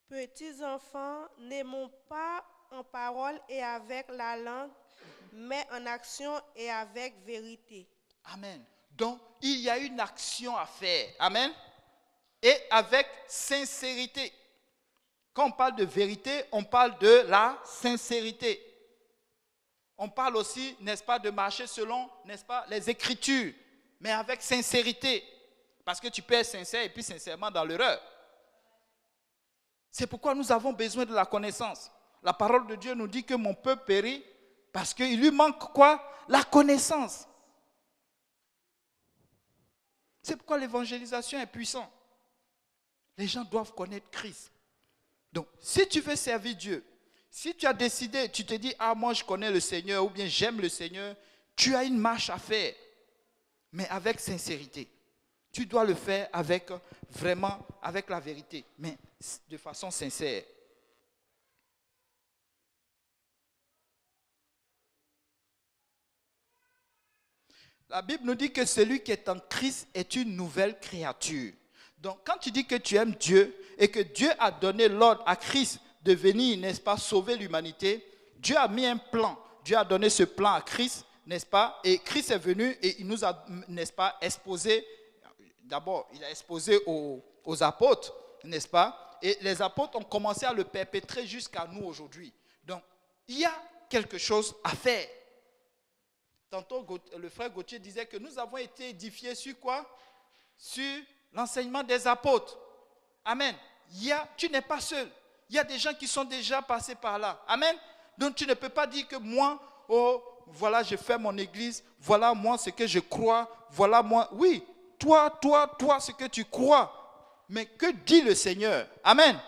Petits enfants, n'aimons pas en parole et avec la langue, mais en action et avec vérité. Amen. Donc, il y a une action à faire. Amen. Et avec sincérité. Quand on parle de vérité, on parle de la sincérité. On parle aussi, n'est-ce pas, de marcher selon, n'est-ce pas, les Écritures, mais avec sincérité. Parce que tu peux être sincère et puis sincèrement dans l'erreur. C'est pourquoi nous avons besoin de la connaissance. La parole de Dieu nous dit que mon peuple périt parce qu'il lui manque quoi? La connaissance. C'est pourquoi l'évangélisation est puissante. Les gens doivent connaître Christ. Donc, si tu veux servir Dieu, si tu as décidé, tu te dis, ah, moi je connais le Seigneur ou bien j'aime le Seigneur, tu as une marche à faire, mais avec sincérité. Tu dois le faire avec vraiment, avec la vérité, mais de façon sincère. La Bible nous dit que celui qui est en Christ est une nouvelle créature. Donc, quand tu dis que tu aimes Dieu et que Dieu a donné l'ordre à Christ de venir, n'est-ce pas, sauver l'humanité, Dieu a mis un plan. Dieu a donné ce plan à Christ, n'est-ce pas, et Christ est venu et il nous a, n'est-ce pas, exposé. D'abord, il a exposé aux apôtres, n'est-ce pas, et les apôtres ont commencé à le perpétrer jusqu'à nous aujourd'hui. Donc, il y a quelque chose à faire. Tantôt, le frère Gauthier disait que nous avons été édifiés sur quoi? Sur l'enseignement des apôtres. Amen. Tu n'es pas seul. Il y a des gens qui sont déjà passés par là. Amen. Donc tu ne peux pas dire que moi, oh, voilà, je fais mon église, voilà moi ce que je crois, voilà moi. Oui, toi, ce que tu crois. Mais que dit le Seigneur? Amen.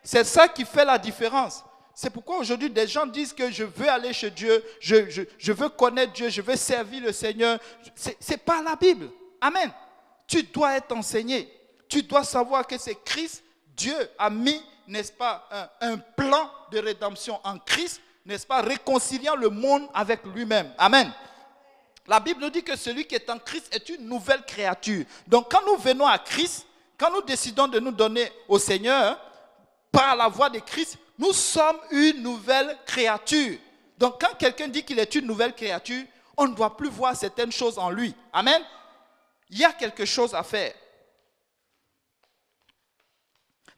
C'est ça qui fait la différence. C'est pourquoi aujourd'hui des gens disent que je veux aller chez Dieu, je veux connaître Dieu, je veux servir le Seigneur. C'est pas la Bible. Amen. Tu dois être enseigné. tu dois savoir que c'est Christ. Dieu a mis, n'est-ce pas, un plan de rédemption en Christ, n'est-ce pas, réconciliant le monde avec lui-même. Amen. La Bible nous dit que celui qui est en Christ est une nouvelle créature. Donc quand nous venons à Christ, quand nous décidons de nous donner au Seigneur, par la voie de Christ, nous sommes une nouvelle créature. Donc quand quelqu'un dit qu'il est une nouvelle créature, on ne doit plus voir certaines choses en lui. Amen. Il y a quelque chose à faire.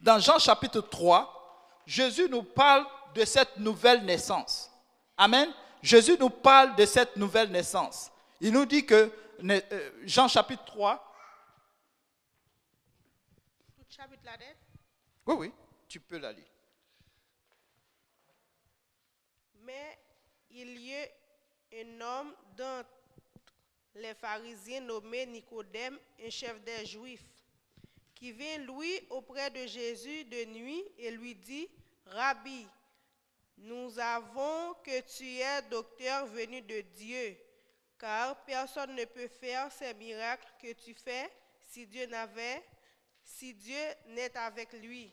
Dans Jean chapitre 3, Jésus nous parle de cette nouvelle naissance. Amen. Jésus nous parle de cette nouvelle naissance. Il nous dit que, Jean chapitre 3. Tout chapitre là-dedans. Oui, oui, tu peux la lire. Mais il y eut un homme dans les pharisiens nommé Nicodème, un chef des Juifs, qui vint lui auprès de Jésus de nuit et lui dit, Rabbi, nous avons que tu es docteur venu de Dieu, car personne ne peut faire ces miracles que tu fais si Dieu n'est avec lui.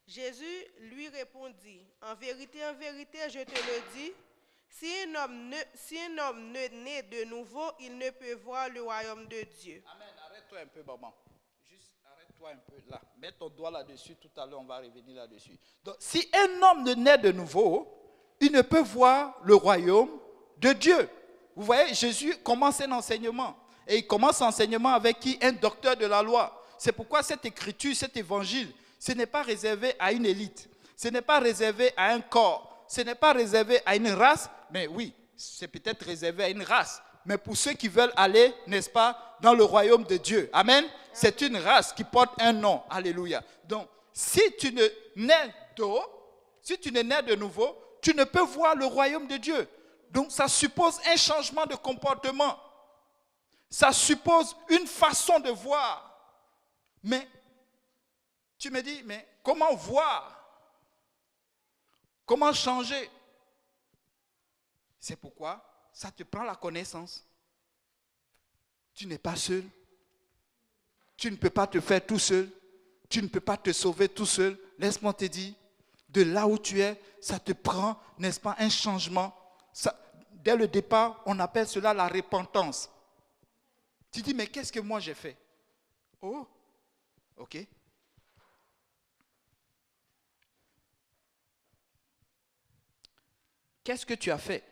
Jésus lui répondit, en vérité, je te le dis, si un homme ne naît de nouveau, il ne peut voir le royaume de Dieu. Amen. Arrête-toi un peu, maman. Juste arrête-toi un peu là. Mets ton doigt là-dessus. Tout à l'heure, on va revenir là-dessus. Donc, si un homme ne naît de nouveau, il ne peut voir le royaume de Dieu. Vous voyez, Jésus commence un enseignement. Et il commence l'enseignement avec qui? Un docteur de la loi. C'est pourquoi cette écriture, cet évangile, ce n'est pas réservé à une élite. Ce n'est pas réservé à un corps. Ce n'est pas réservé à une race. Mais oui, c'est peut-être réservé à une race. Mais pour ceux qui veulent aller, n'est-ce pas, dans le royaume de Dieu. Amen. C'est une race qui porte un nom. Alléluia. Donc, si tu ne nais d'eau, si tu ne nais de nouveau, tu ne peux voir le royaume de Dieu. Donc, ça suppose un changement de comportement. Ça suppose une façon de voir. Mais, tu me dis, mais comment voir? Comment changer? C'est pourquoi ça te prend la connaissance. Tu n'es pas seul. Tu ne peux pas te faire tout seul. Tu ne peux pas te sauver tout seul. Laisse-moi te dire, de là où tu es, ça te prend, n'est-ce pas, un changement. Ça, dès le départ, on appelle cela la repentance. Tu dis, mais qu'est-ce que moi j'ai fait? Oh, ok. Qu'est-ce que tu as fait?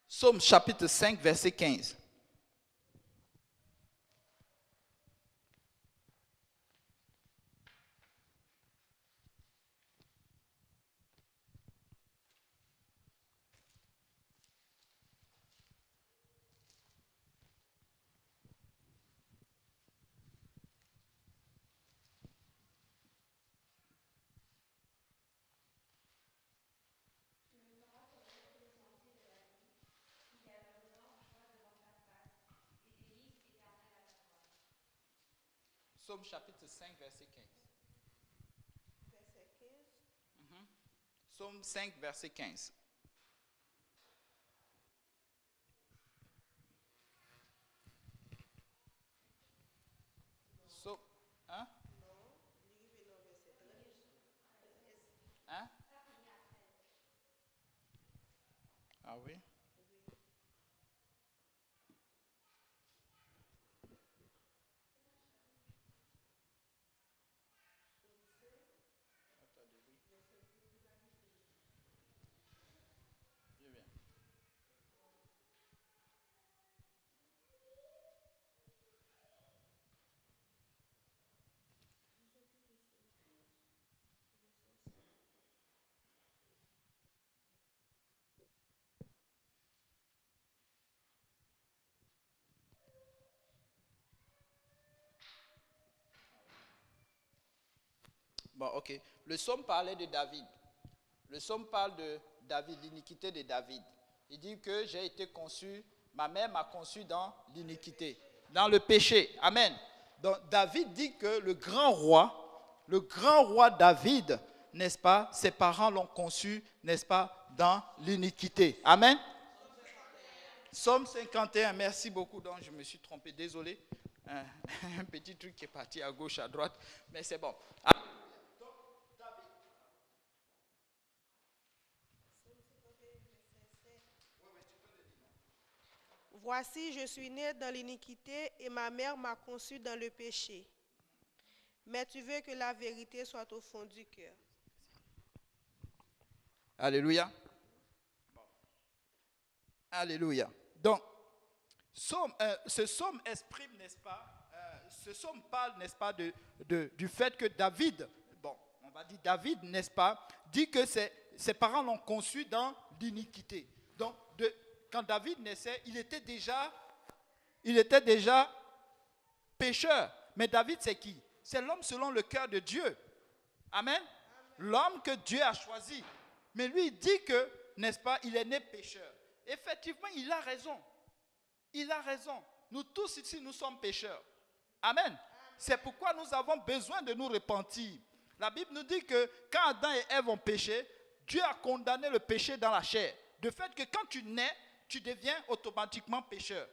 Psaume chapitre 5, verset 15. Psaume chapitre 5, verset 15. Verset 15. Psaume 5, verset 15. Psaume, hein? Hein? Ah oui? Bon, ok. Le psaume parlait de David. Le psaume parle de David, l'iniquité de David. Il dit que j'ai été conçu, ma mère m'a conçu dans l'iniquité, dans le péché. Amen. Donc David dit que le grand roi David, n'est-ce pas, ses parents l'ont conçu, n'est-ce pas, dans l'iniquité. Amen. Psaume 51, merci beaucoup. Donc, je me suis trompé, désolé. Un petit truc qui est parti à gauche, à droite, mais c'est bon. Ah. Voici, je suis né dans l'iniquité et ma mère m'a conçu dans le péché. Mais tu veux que la vérité soit au fond du cœur. Alléluia. Alléluia. Donc, ce psaume exprime, n'est-ce pas, ce psaume parle, n'est-ce pas, du fait que David, bon, on va dire David, n'est-ce pas, dit que ses parents l'ont conçu dans l'iniquité. Donc, quand David naissait, il était déjà pécheur. Mais David, c'est qui? C'est l'homme selon le cœur de Dieu. Amen. L'homme que Dieu a choisi. Mais lui, il dit que, n'est-ce pas, il est né pécheur. Effectivement, il a raison. Il a raison. Nous tous ici, nous sommes pécheurs. Amen. C'est pourquoi nous avons besoin de nous repentir. La Bible nous dit que quand Adam et Ève ont péché, Dieu a condamné le péché dans la chair. De fait que quand tu nais, tu deviens automatiquement pécheur.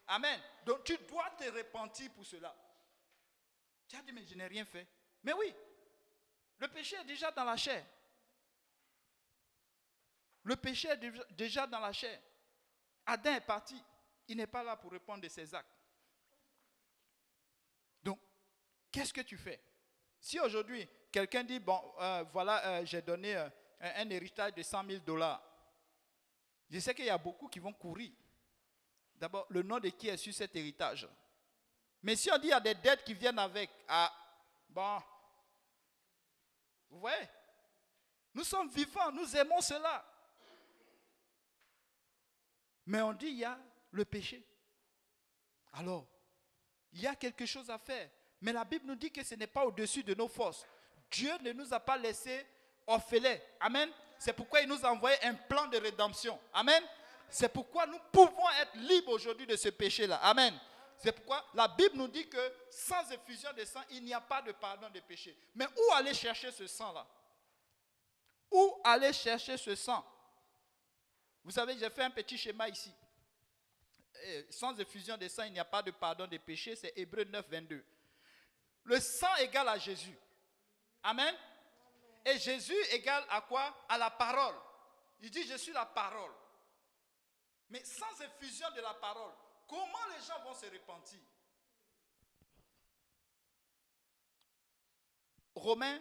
Amen. Donc tu dois te repentir pour cela. Tu as dit, mais je n'ai rien fait. Mais oui, le péché est déjà dans la chair. Le péché est déjà dans la chair. Adam est parti. Il n'est pas là pour répondre de ses actes. Donc, qu'est-ce que tu fais? Si aujourd'hui, quelqu'un dit, bon, voilà, j'ai donné un héritage de $100,000. Je sais qu'il y a beaucoup qui vont courir. D'abord, le nom de qui est sur cet héritage. Mais si on dit qu'il y a des dettes qui viennent avec, bon, vous voyez, nous sommes vivants, nous aimons cela. Mais on dit qu'il y a le péché. Alors, il y a quelque chose à faire. Mais la Bible nous dit que ce n'est pas au-dessus de nos forces. Dieu ne nous a pas laissés orphelins. Amen. C'est pourquoi il nous a envoyé un plan de rédemption. Amen. C'est pourquoi nous pouvons être libres aujourd'hui de ce péché-là. Amen. C'est pourquoi la Bible nous dit que sans effusion de sang, il n'y a pas de pardon des péchés. Mais où aller chercher ce sang-là? Où aller chercher ce sang? Vous savez, j'ai fait un petit schéma ici. Sans effusion de sang, il n'y a pas de pardon des péchés. C'est Hébreux 9, 22. Le sang égale à Jésus. Amen. Et Jésus égale à quoi? À la parole. Il dit, je suis la parole. Mais sans effusion de la parole, comment les gens vont se repentir? Romains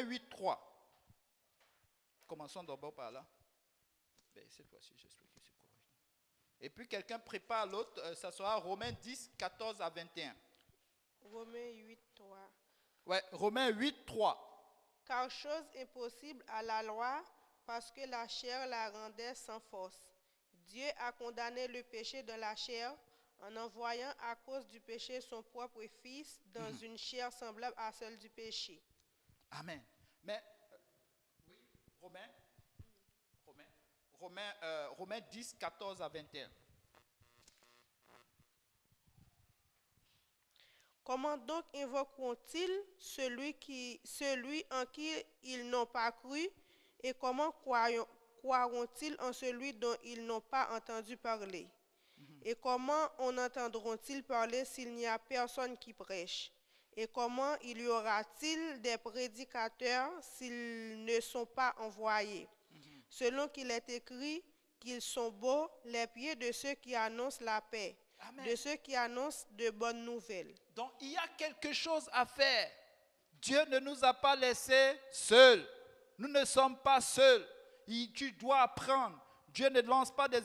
8, 3. Commençons d'abord par là. Cette fois-ci, j'espère que c'est correct. Et puis quelqu'un prépare l'autre, ça sera Romains 10, 14 à 21. Romains 8, 3. Ouais, Romains 8, 3. Car chose impossible à la loi, parce que la chair la rendait sans force. Dieu a condamné le péché de la chair en envoyant à cause du péché son propre Fils dans une chair semblable à celle du péché. Amen. Mais, oui, Romains 10, 14 à 21. Comment donc invoqueront-ils celui en qui ils n'ont pas cru, et comment croiront-ils en celui dont ils n'ont pas entendu parler? Et comment en entendront-ils parler s'il n'y a personne qui prêche? Et comment il y aura-t-il des prédicateurs s'ils ne sont pas envoyés? Selon qu'il est écrit qu'ils sont beaux les pieds de ceux qui annoncent la paix. Amen. De ceux qui annoncent de bonnes nouvelles. Donc il y a quelque chose à faire. Dieu ne nous a pas laissés seuls. Nous ne sommes pas seuls. Tu dois apprendre. Dieu ne lance pas des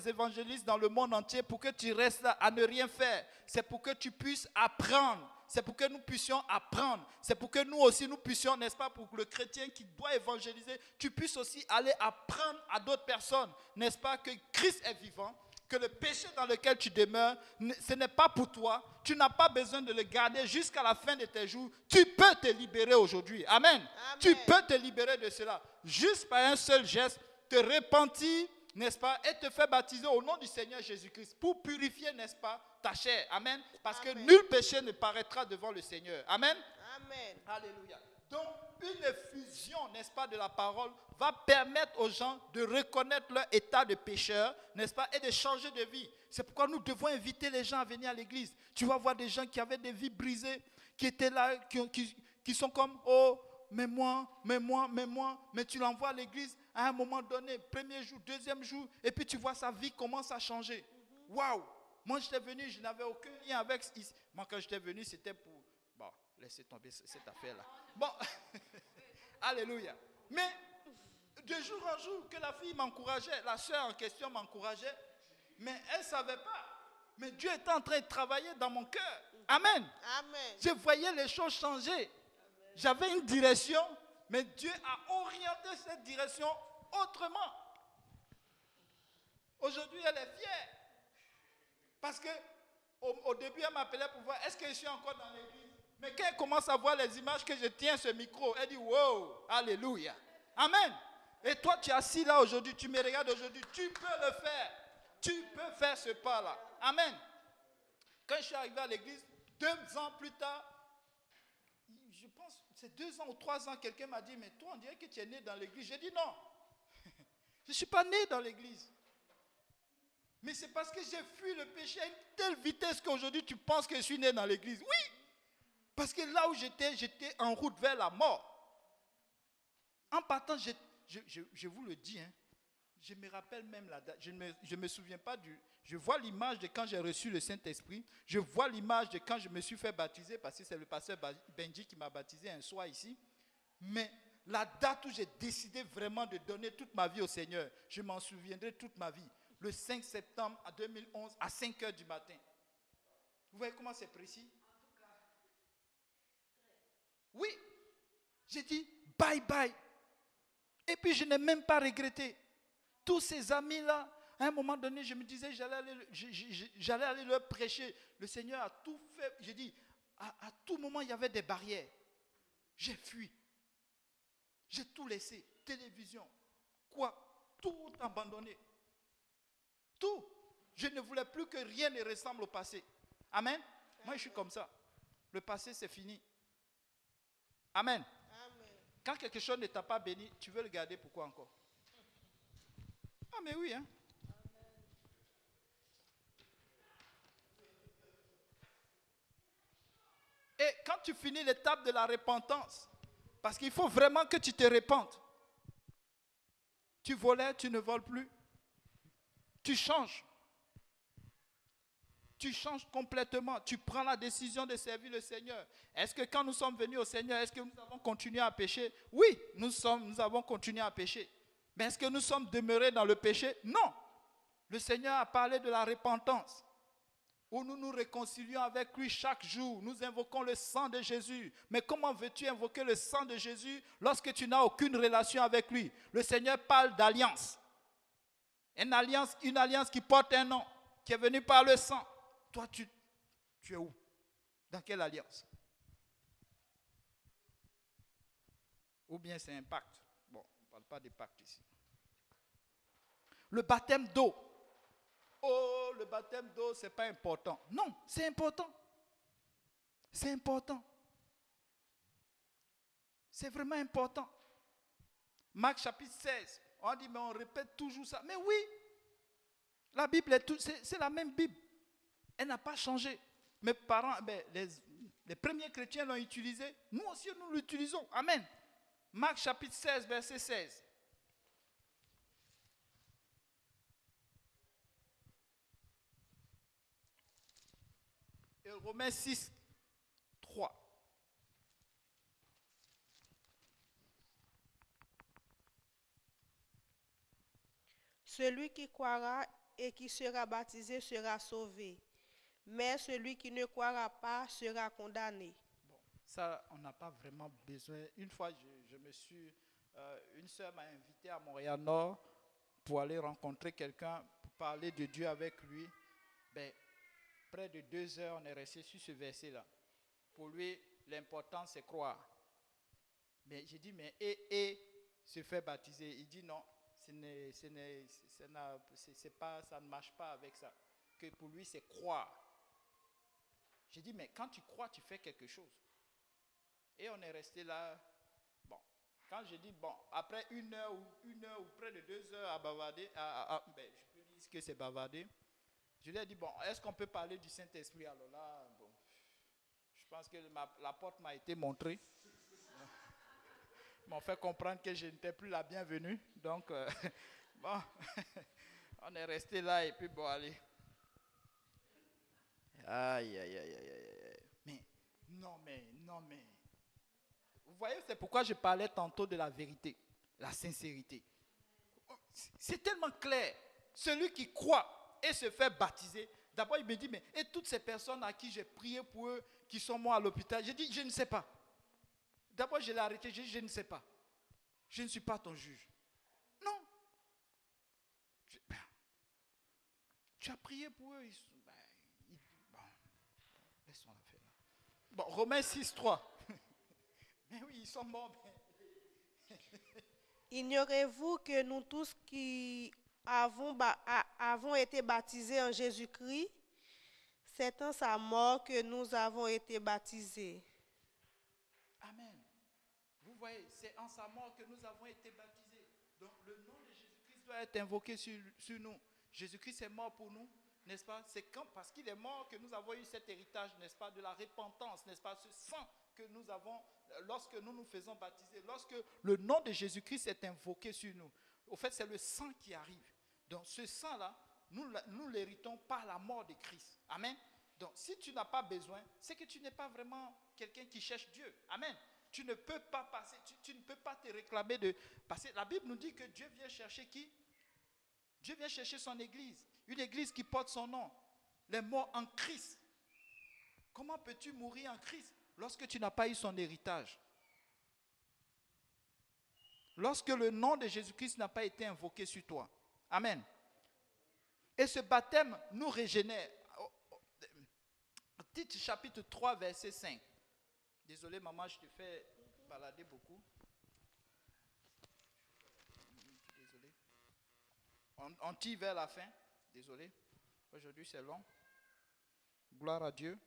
évangélistes dans le monde entier pour que tu restes là à ne rien faire. C'est pour que tu puisses apprendre. C'est pour que nous puissions apprendre. C'est pour que nous aussi nous puissions, n'est-ce pas, pour que le chrétien qui doit évangéliser, tu puisses aussi aller apprendre à d'autres personnes, n'est-ce pas, que Christ est vivant. Que le péché dans lequel tu demeures, ce n'est pas pour toi. Tu n'as pas besoin de le garder jusqu'à la fin de tes jours. Tu peux te libérer aujourd'hui. Amen. Tu peux te libérer de cela. Juste par un seul geste, te repentir n'est-ce pas, et te fait baptiser au nom du Seigneur Jésus-Christ pour purifier, n'est-ce pas, ta chair. Amen. Parce que nul péché ne paraîtra devant le Seigneur. Amen. Amen. Alléluia. Donc, une effusion, n'est-ce pas, de la parole va permettre aux gens de reconnaître leur état de pécheur, n'est-ce pas, et de changer de vie. C'est pourquoi nous devons inviter les gens à venir à l'église. Tu vas voir des gens qui avaient des vies brisées, qui étaient là, qui sont comme, oh, mais tu l'envoies à l'église à un moment donné, premier jour, deuxième jour, et puis tu vois sa vie commence à changer. Waouh! Moi, j'étais venu, je n'avais aucun lien avec... Moi, quand j'étais venu, c'était pour... Bon, laissez tomber cette affaire-là. Bon, alléluia. Mais, de jour en jour, que la fille m'encourageait, la soeur en question m'encourageait, mais elle ne savait pas. Mais Dieu était en train de travailler dans mon cœur. Amen. Amen. Je voyais les choses changer. J'avais une direction, mais Dieu a orienté cette direction autrement. Aujourd'hui, elle est fière. Parce que au début, elle m'appelait pour voir, est-ce que je suis encore dans l'église? Mais quand elle commence à voir les images que je tiens ce micro, elle dit, wow, alléluia. Amen. Et toi, tu es assis là aujourd'hui, tu me regardes aujourd'hui, tu peux le faire. Tu peux faire ce pas-là. Amen. Quand je suis arrivé à l'église, 2 ans plus tard, je pense, c'est 2 ans ou 3 ans, quelqu'un m'a dit, mais toi, on dirait que tu es né dans l'église. J'ai dit non. Je ne suis pas né dans l'église. Mais c'est parce que j'ai fui le péché à une telle vitesse qu'aujourd'hui, tu penses que je suis né dans l'église. Oui. Parce que là où j'étais en route vers la mort. En partant, je vous le dis, hein, je me rappelle même la date. Je ne me souviens pas je vois l'image de quand j'ai reçu le Saint-Esprit. Je vois l'image de quand je me suis fait baptiser, parce que c'est le pasteur Benji qui m'a baptisé un soir ici. Mais la date où j'ai décidé vraiment de donner toute ma vie au Seigneur, je m'en souviendrai toute ma vie. Le 5 septembre 2011 à 5 heures du matin. Vous voyez comment c'est précis? Oui. J'ai dit bye bye. Et puis je n'ai même pas regretté. Tous ces amis-là, à un moment donné, je me disais, j'allais aller leur prêcher. Le Seigneur a tout fait. J'ai dit, à tout moment, il y avait des barrières. J'ai fui. J'ai tout laissé. Télévision. Quoi? Tout abandonné. Tout. Je ne voulais plus que rien ne ressemble au passé. Amen. Moi, je suis comme ça. Le passé, c'est fini. Amen. Amen. Quand quelque chose ne t'a pas béni, tu veux le garder, pourquoi encore? Ah, mais oui, hein. Et quand tu finis l'étape de la repentance, parce qu'il faut vraiment que tu te repentes. Tu volais, tu ne voles plus. Tu changes. Tu changes complètement. Tu prends la décision de servir le Seigneur. Est-ce que quand nous sommes venus au Seigneur, est-ce que nous avons continué à pécher? Oui, nous avons continué à pécher. Mais est-ce que nous sommes demeurés dans le péché? Non. Le Seigneur a parlé de la repentance, où nous nous réconcilions avec lui chaque jour. Nous invoquons le sang de Jésus. Mais comment veux-tu invoquer le sang de Jésus lorsque tu n'as aucune relation avec lui? Le Seigneur parle d'alliance. Une alliance qui porte un nom, qui est venue par le sang. Toi, tu es où? Dans quelle alliance? Ou bien c'est un pacte? Bon, on ne parle pas de pacte ici. Le baptême d'eau. Oh, le baptême d'eau, ce n'est pas important. Non, c'est important. C'est important. C'est vraiment important. Marc chapitre 16. On dit, mais on répète toujours ça. Mais oui, la Bible, c'est la même Bible. Elle n'a pas changé. Mes parents, les premiers chrétiens l'ont utilisé. Nous aussi, nous l'utilisons. Amen. Marc chapitre 16, verset 16. Et Romains 6, 3. Celui qui croira et qui sera baptisé sera sauvé, mais celui qui ne croira pas sera condamné. Bon, ça, on n'a pas vraiment besoin. Une fois, une sœur m'a invité à Montréal-Nord pour aller rencontrer quelqu'un, pour parler de Dieu avec lui. Près de 2 heures, on est resté sur ce verset-là. Pour lui, l'important, c'est croire. Mais j'ai dit, mais et se faire baptiser? Il dit non, ça ne marche pas avec ça. Que pour lui, c'est croire. J'ai dit, mais quand tu crois, tu fais quelque chose. Et on est resté là. Bon, quand j'ai dit, bon, après une heure ou près de 2 heures à bavarder, je peux dire que c'est bavarder. Je lui ai dit, bon, est-ce qu'on peut parler du Saint-Esprit? Alors là, bon, je pense que la porte m'a été montrée. Ils m'ont fait comprendre que je n'étais plus la bienvenue. Donc, bon, on est resté là et puis bon, allez. Aïe, aïe, aïe, aïe, aïe. Mais, non. Vous voyez, c'est pourquoi je parlais tantôt de la vérité, la sincérité. C'est tellement clair. Celui qui croit et se fait baptiser, d'abord il me dit, mais et toutes ces personnes à qui j'ai prié pour eux, qui sont morts à l'hôpital, j'ai dit, je ne sais pas. D'abord je l'ai arrêté, j'ai dit, je ne sais pas. Je ne suis pas ton juge. Non. Tu as prié pour eux, laissons la faire là. Bon, Romains 6:3. Mais oui, ils sont morts. Ignorez-vous que nous tous qui avons été baptisés en Jésus-Christ, c'est en sa mort que nous avons été baptisés. Amen. Vous voyez, c'est en sa mort que nous avons été baptisés. Donc le nom de Jésus-Christ doit être invoqué sur nous. Jésus-Christ est mort pour nous, n'est-ce pas? C'est parce qu'il est mort que nous avons eu cet héritage, n'est-ce pas, de la repentance, n'est-ce pas, ce sang que nous avons lorsque nous nous faisons baptiser, lorsque le nom de Jésus-Christ est invoqué sur nous. Au fait, c'est le sang qui arrive. Donc ce sang-là, nous l'héritons par la mort de Christ. Amen. Donc si tu n'as pas besoin, c'est que tu n'es pas vraiment quelqu'un qui cherche Dieu. Amen. Tu ne peux pas passer, tu ne peux pas te réclamer de passer. La Bible nous dit que Dieu vient chercher qui? Dieu vient chercher son église. Une église qui porte son nom. Les morts en Christ. Comment peux-tu mourir en Christ lorsque tu n'as pas eu son héritage? Lorsque le nom de Jésus-Christ n'a pas été invoqué sur toi. Amen. Et ce baptême nous régénère. Tite chapitre 3, verset 5. Désolé maman, je te fais balader beaucoup. Désolé. On tire vers la fin. Désolé. Aujourd'hui c'est long. Gloire à Dieu.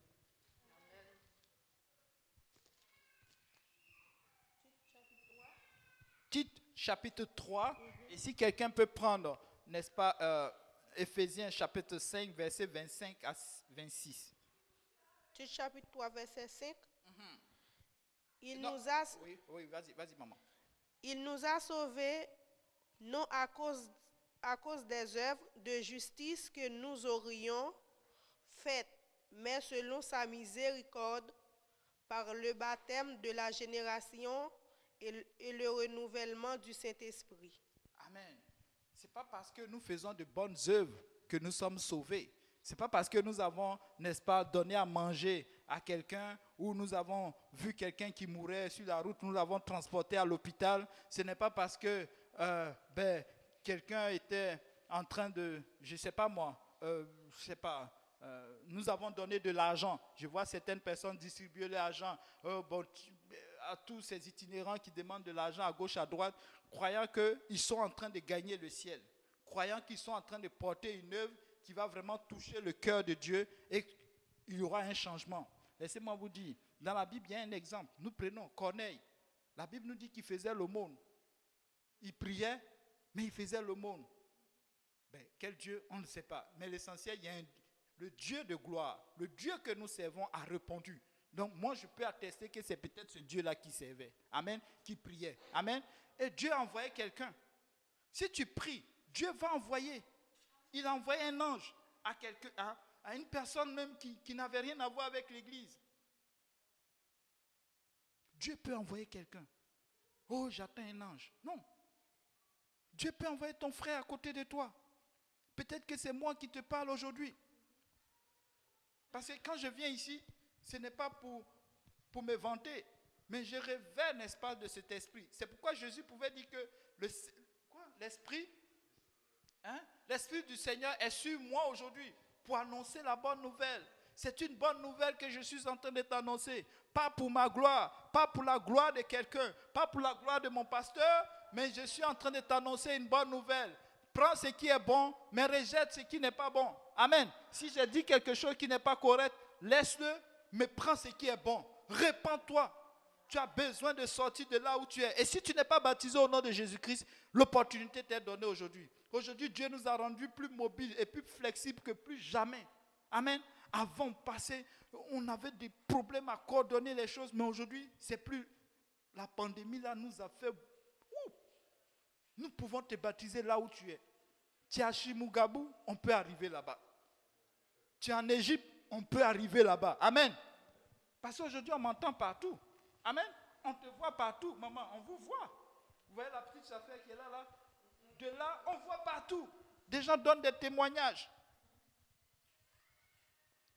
Tite chapitre 3. Et si quelqu'un peut prendre, n'est-ce pas, Éphésiens chapitre 5, verset 25 à 26. Tite chapitre 3, verset 5. Oui, vas-y maman. Il nous a sauvés, non à cause des œuvres de justice que nous aurions faites, mais selon sa miséricorde, par le baptême de la génération et le renouvellement du Saint-Esprit. Amen. Ce n'est pas parce que nous faisons de bonnes œuvres que nous sommes sauvés. Ce n'est pas parce que nous avons, n'est-ce pas, donné à manger à quelqu'un ou nous avons vu quelqu'un qui mourait sur la route, nous l'avons transporté à l'hôpital. Ce n'est pas parce que quelqu'un était en train de, je ne sais pas moi, nous avons donné de l'argent. Je vois certaines personnes distribuer l'argent à tous ces itinérants qui demandent de l'argent à gauche, à droite, croyant qu'ils sont en train de gagner le ciel, croyant qu'ils sont en train de porter une œuvre qui va vraiment toucher le cœur de Dieu et il y aura un changement. Laissez-moi vous dire, dans la Bible, il y a un exemple. Nous prenons Corneille. La Bible nous dit qu'il faisait l'aumône. Il priait, mais il faisait l'aumône. Quel Dieu, on ne sait pas. Mais l'essentiel, il y a le Dieu de gloire, le Dieu que nous servons a répondu. Donc moi, je peux attester que c'est peut-être ce Dieu-là qui servait. Amen. Qui priait. Amen. Et Dieu a envoyé quelqu'un. Si tu pries, Dieu va envoyer. Il a envoyé un ange à une personne même qui n'avait rien à voir avec l'église. Dieu peut envoyer quelqu'un. Oh, j'attends un ange. Non. Dieu peut envoyer ton frère à côté de toi. Peut-être que c'est moi qui te parle aujourd'hui. Parce que quand je viens ici, ce n'est pas pour me vanter, mais je rêvais, n'est-ce pas, de cet esprit. C'est pourquoi Jésus pouvait dire que l'esprit, l'esprit du Seigneur est sur moi aujourd'hui pour annoncer la bonne nouvelle. C'est une bonne nouvelle que je suis en train de t'annoncer. Pas pour ma gloire, pas pour la gloire de quelqu'un, pas pour la gloire de mon pasteur, mais je suis en train de t'annoncer une bonne nouvelle. Prends ce qui est bon, mais rejette ce qui n'est pas bon. Amen. Si j'ai dit quelque chose qui n'est pas correct, laisse-le, mais prends ce qui est bon. Répands-toi. Tu as besoin de sortir de là où tu es. Et si tu n'es pas baptisé au nom de Jésus-Christ, l'opportunité t'est donnée aujourd'hui. Aujourd'hui, Dieu nous a rendus plus mobiles et plus flexibles que plus jamais. Amen. Avant, on avait des problèmes à coordonner les choses, mais aujourd'hui, c'est plus. La pandémie là nous a fait. Nous pouvons te baptiser là où tu es. Tu es à Chimugabou, on peut arriver là-bas. Tu es en Égypte, on peut arriver là-bas. Amen. Parce qu'aujourd'hui, on m'entend partout. Amen. On te voit partout. Maman, on vous voit. Vous voyez la petite affaire qui est là, là. De là, on voit partout. Des gens donnent des témoignages.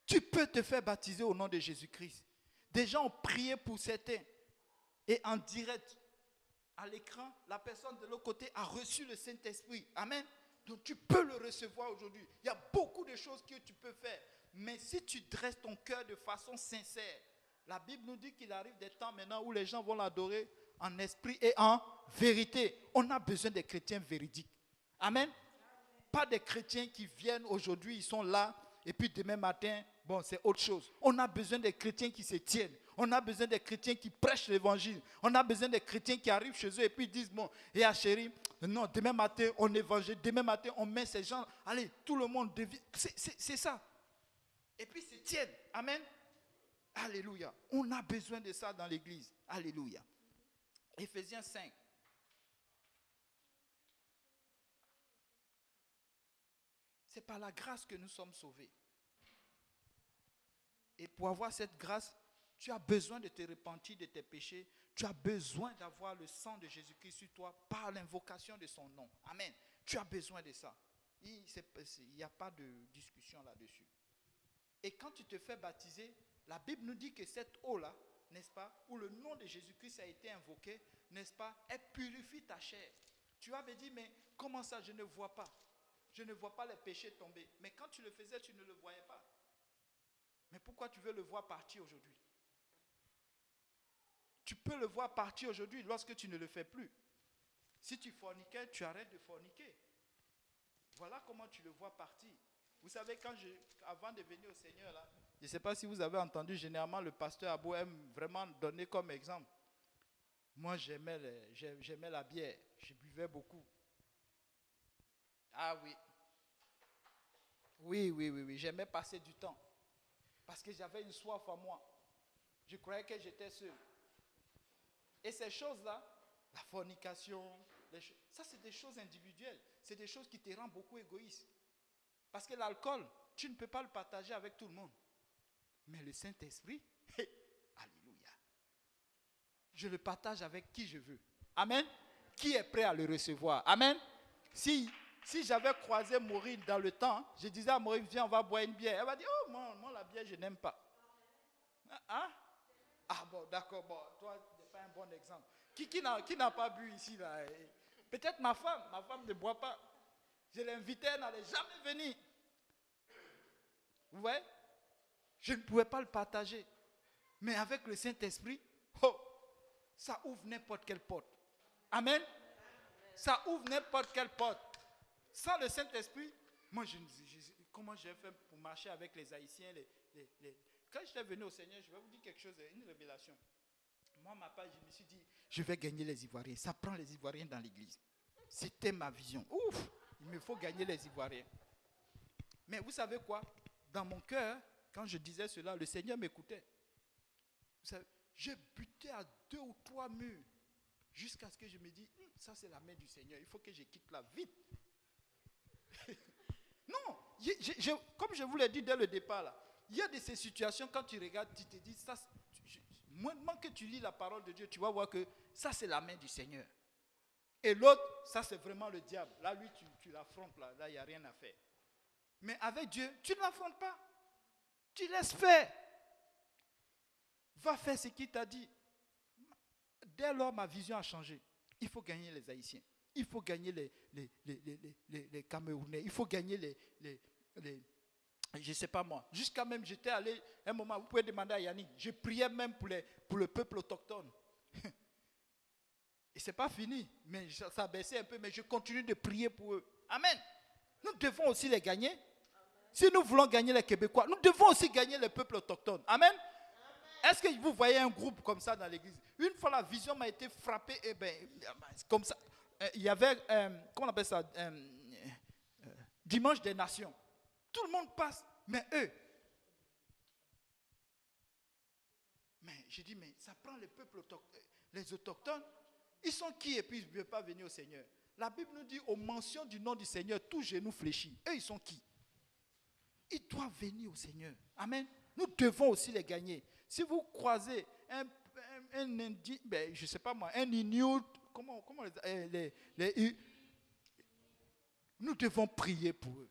Tu peux te faire baptiser au nom de Jésus-Christ. Des gens ont prié pour certains. Et en direct, à l'écran, la personne de l'autre côté a reçu le Saint-Esprit. Amen. Donc tu peux le recevoir aujourd'hui. Il y a beaucoup de choses que tu peux faire. Mais si tu dresses ton cœur de façon sincère, la Bible nous dit qu'il arrive des temps maintenant où les gens vont l'adorer en esprit et en vérité. On a besoin des chrétiens véridiques. Amen. Pas des chrétiens qui viennent aujourd'hui, ils sont là, et puis demain matin, bon, c'est autre chose. On a besoin des chrétiens qui se tiennent. On a besoin des chrétiens qui prêchent l'évangile. On a besoin des chrétiens qui arrivent chez eux et puis disent, bon, et à chérie, non, demain matin, on évangile. Demain matin, on met ces gens, allez, tout le monde devient. C'est ça. Et puis se tiennent. Amen. Alléluia. On a besoin de ça dans l'église. Alléluia. Éphésiens 5. C'est par la grâce que nous sommes sauvés. Et pour avoir cette grâce, tu as besoin de te repentir de tes péchés. Tu as besoin d'avoir le sang de Jésus-Christ sur toi par l'invocation de son nom. Amen. Tu as besoin de ça. Il n'y a pas de discussion là-dessus. Et quand tu te fais baptiser, la Bible nous dit que cette eau-là, n'est-ce pas, où le nom de Jésus-Christ a été invoqué, n'est-ce pas, elle purifie ta chair. Tu vas me dire, mais comment ça, je ne vois pas? Je ne vois pas les péchés tomber. Mais quand tu le faisais, tu ne le voyais pas. Mais pourquoi tu veux le voir partir aujourd'hui? Tu peux le voir partir aujourd'hui lorsque tu ne le fais plus. Si tu forniquais, tu arrêtes de forniquer. Voilà comment tu le vois partir. Vous savez, avant de venir au Seigneur, là, je ne sais pas si vous avez entendu, généralement le pasteur Abou aime vraiment donner comme exemple. Moi, j'aimais la bière, je buvais beaucoup. Ah oui. Oui, j'aimais passer du temps. Parce que j'avais une soif en moi. Je croyais que j'étais seul. Et ces choses-là, la fornication, ça c'est des choses individuelles. C'est des choses qui te rendent beaucoup égoïste. Parce que l'alcool, tu ne peux pas le partager avec tout le monde. Mais le Saint-Esprit, alléluia. Je le partage avec qui je veux. Amen. Qui est prêt à le recevoir? Amen. Si j'avais croisé Maureen dans le temps, je disais à Maureen, viens, on va boire une bière. Elle va dire, oh, moi la bière, je n'aime pas. Hein? Ah bon, d'accord, bon, toi, tu n'es pas un bon exemple. Qui n'a pas bu ici, là? Peut-être ma femme ne boit pas. Je l'invitais, elle n'allait jamais venir. Vous voyez? Je ne pouvais pas le partager. Mais avec le Saint-Esprit, ça ouvre n'importe quelle porte. Amen. Ça ouvre n'importe quelle porte. Sans le Saint-Esprit, moi, comment j'ai fait pour marcher avec les Haïtiens, Quand j'étais venu au Seigneur, je vais vous dire quelque chose, une révélation. Moi, ma part, je me suis dit, je vais gagner les Ivoiriens. Ça prend les Ivoiriens dans l'église. C'était ma vision. Ouf, il me faut gagner les Ivoiriens. Mais vous savez quoi? Dans mon cœur, quand je disais cela, le Seigneur m'écoutait. Vous savez, j'ai buté à 2 ou 3 murs jusqu'à ce que je me dise, ça c'est la main du Seigneur, il faut que je quitte là vite. Non, comme je vous l'ai dit dès le départ, là, il y a de ces situations, quand tu regardes, tu te dis, moins que tu lis la parole de Dieu, tu vas voir que ça c'est la main du Seigneur. Et l'autre, ça c'est vraiment le diable. Là, lui, tu l'affrontes, là, il n'y a rien à faire. Mais avec Dieu, tu ne l'affrontes pas. Tu laisses faire. Va faire ce qu'il t'a dit. Dès lors, ma vision a changé. Il faut gagner les Haïtiens. Il faut gagner les Camerounais. Il faut gagner je ne sais pas moi. Jusqu'à même, j'étais allé, un moment, vous pouvez demander à Yannick, je priais même pour le peuple autochtone. Et ce n'est pas fini, mais ça a baissé un peu, mais je continue de prier pour eux. Amen. Nous devons aussi les gagner. Si nous voulons gagner les Québécois, nous devons aussi gagner le peuple autochtone. Amen. Est-ce que vous voyez un groupe comme ça dans l'église? Une fois la vision m'a été frappée, et comme ça, il y avait, comment on appelle ça, Dimanche des Nations. Tout le monde passe, mais eux. Mais j'ai dit, mais ça prend le peuple autochtone, les autochtones. Ils sont qui et puis ils ne veulent pas venir au Seigneur? La Bible nous dit, aux mentions du nom du Seigneur, tout genou fléchit. Eux, ils sont qui? Ils doivent venir au Seigneur. Amen. Nous devons aussi les gagner. Si vous croisez un je ne sais pas moi, un Inuit, comment nous devons prier pour eux.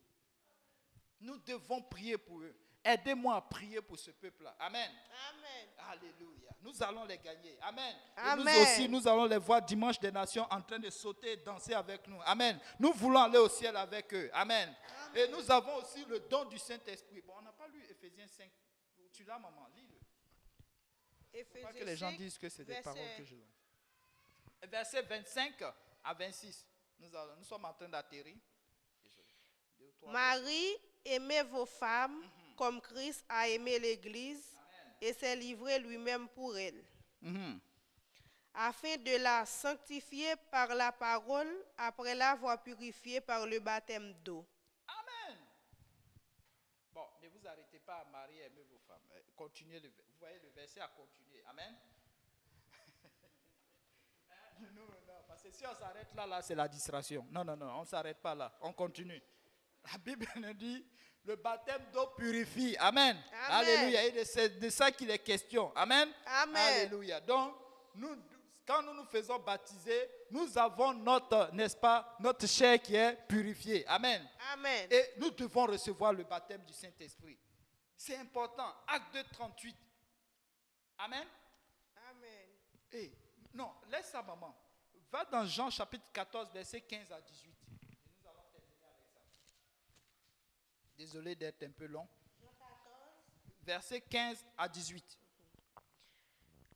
Nous devons prier pour eux. Aidez-moi à prier pour ce peuple-là. Amen. Amen. Alléluia. Nous allons les gagner. Amen. Amen. Et nous aussi, nous allons les voir dimanche des nations en train de sauter, danser avec nous. Amen. Nous voulons aller au ciel avec eux. Amen. Amen. Et nous avons aussi le don du Saint-Esprit. Bon, on n'a pas lu Éphésiens 5. Tu l'as, maman? Lis-le. Il ne faut pas que les gens disent que c'est des paroles que je lance. Verset 25 à 26. Nous sommes en train d'atterrir. Marie, aimez vos femmes comme Christ a aimé l'Église et s'est livré lui-même pour elle, afin de la sanctifier par la parole après l'avoir purifiée par le baptême d'eau. Amen. Bon, ne vous arrêtez pas à Marie, aimez vos femmes. Continuez, vous voyez le verset a continué. Amen. Non, parce que si on s'arrête là, c'est la distraction. Non, on ne s'arrête pas là. On continue. La Bible nous dit, le baptême d'eau purifie. Amen. Amen. Alléluia. Et c'est de ça qu'il est question. Amen. Amen. Alléluia. Donc, quand nous nous faisons baptiser, nous avons notre chair qui est purifiée. Amen. Amen. Et nous devons recevoir le baptême du Saint-Esprit. C'est important. Acte 2, 38. Amen. Amen. Et, non, laisse ça, maman. Va dans Jean chapitre 14, verset 15 à 18. Désolé d'être un peu long. Verset 15 à 18.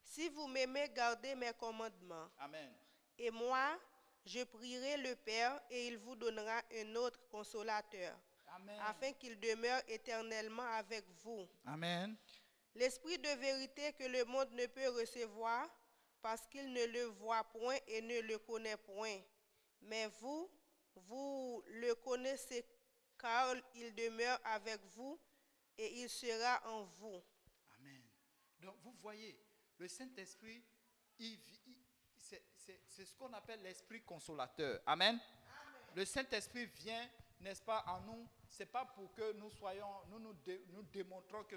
Si vous m'aimez, gardez mes commandements. Amen. Et moi, je prierai le Père et il vous donnera un autre consolateur, Amen. afin qu'il demeure éternellement avec vous. Amen. L'Esprit de vérité que le monde ne peut recevoir parce qu'il ne le voit point et ne le connaît point. Mais vous le connaissez car il demeure avec vous et il sera en vous. Amen. Donc vous voyez, le Saint-Esprit, c'est ce qu'on appelle l'Esprit consolateur. Amen. Amen. Le Saint-Esprit vient, n'est-ce pas, en nous. Ce n'est pas pour que nous démontrons que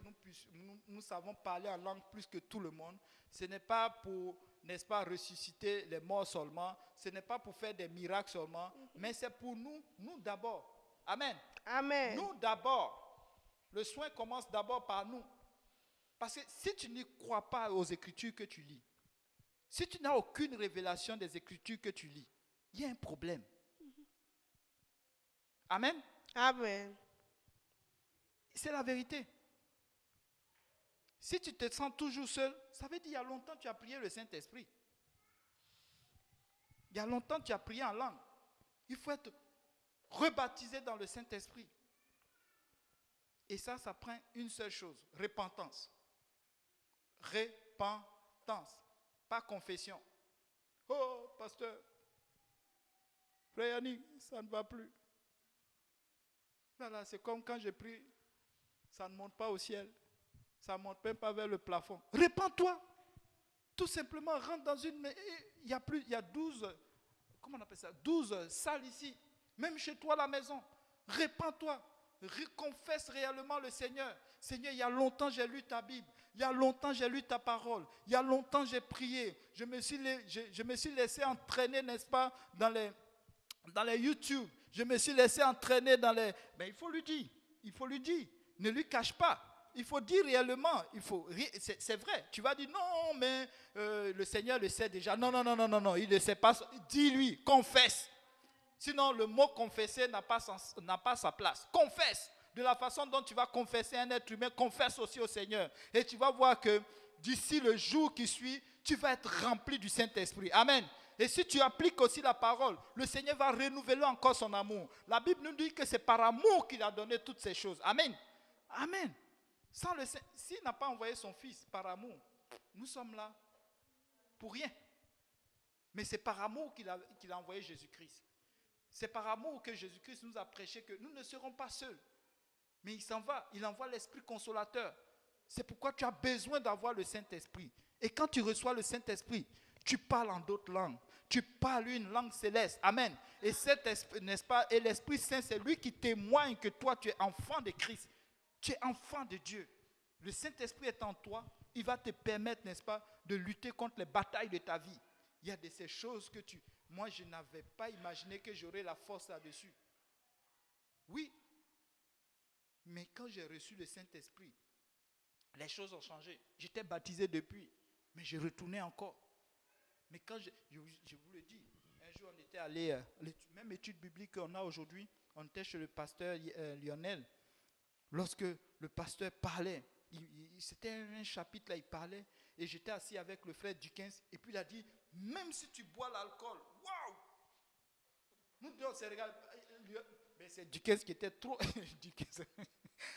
nous savons parler en langue plus que tout le monde. Ce n'est pas pour, n'est-ce pas, ressusciter les morts seulement. Ce n'est pas pour faire des miracles seulement. Mais c'est pour nous d'abord. Amen. Amen. Nous d'abord. Le soin commence d'abord par nous. Parce que si tu n'y crois pas aux Écritures que tu lis, si tu n'as aucune révélation des Écritures que tu lis, il y a un problème. Amen. Amen. C'est la vérité. Si tu te sens toujours seul, ça veut dire qu'il y a longtemps tu as prié le Saint-Esprit. Il y a longtemps tu as prié en langue. Il faut être rebaptisé dans le Saint-Esprit. Et ça prend une seule chose, repentance. Repentance, pas confession. Oh, pasteur, Frère Yannick, ça ne va plus. Là, c'est comme quand je prie, ça ne monte pas au ciel. Ça ne monte même pas vers le plafond. Repends-toi. Tout simplement, rentre dans une... Il y a 12, comment on appelle ça, 12 salles ici. Même chez toi à la maison. Repends-toi. Confesse réellement le Seigneur. Seigneur, il y a longtemps j'ai lu ta Bible. Il y a longtemps j'ai lu ta parole. Il y a longtemps j'ai prié. Je me suis laissé entraîner, n'est-ce pas, dans les YouTube. Je me suis laissé entraîner dans les... Mais il faut lui dire. Il faut lui dire. Ne lui cache pas. Il faut dire réellement. C'est vrai. Tu vas dire non, mais le Seigneur le sait déjà. Non. Il ne sait pas. Dis-lui, confesse. Sinon, le mot confesser n'a pas sa place. Confesse. De la façon dont tu vas confesser un être humain, confesse aussi au Seigneur. Et tu vas voir que d'ici le jour qui suit, tu vas être rempli du Saint-Esprit. Amen. Et si tu appliques aussi la parole, le Seigneur va renouveler encore son amour. La Bible nous dit que c'est par amour qu'il a donné toutes ces choses. Amen. Amen. S'il n'a pas envoyé son Fils par amour, nous sommes là pour rien. Mais c'est par amour qu'il a envoyé Jésus-Christ. C'est par amour que Jésus-Christ nous a prêché que nous ne serons pas seuls. Mais il s'en va, il envoie l'Esprit consolateur. C'est pourquoi tu as besoin d'avoir le Saint-Esprit. Et quand tu reçois le Saint-Esprit, tu parles en d'autres langues. Tu parles une langue céleste. Amen. Et cet esprit, n'est-ce pas? Et l'Esprit Saint, c'est lui qui témoigne que toi, tu es enfant de Christ. Tu es enfant de Dieu. Le Saint-Esprit est en toi. Il va te permettre, n'est-ce pas, de lutter contre les batailles de ta vie. Il y a de ces choses que moi, je n'avais pas imaginé que j'aurais la force là-dessus. Oui. Mais quand j'ai reçu le Saint-Esprit, les choses ont changé. J'étais baptisé depuis, mais je retournais encore. Mais quand je vous le dis, un jour on était allé, même étude biblique qu'on a aujourd'hui, on était chez le pasteur Lionel. Lorsque le pasteur parlait, c'était un chapitre là, il parlait, et j'étais assis avec le frère Dickens, et puis il a dit, même si tu bois l'alcool, waouh! Nous deux on s'est regardé, mais c'est Dickens qui était trop... Dickens.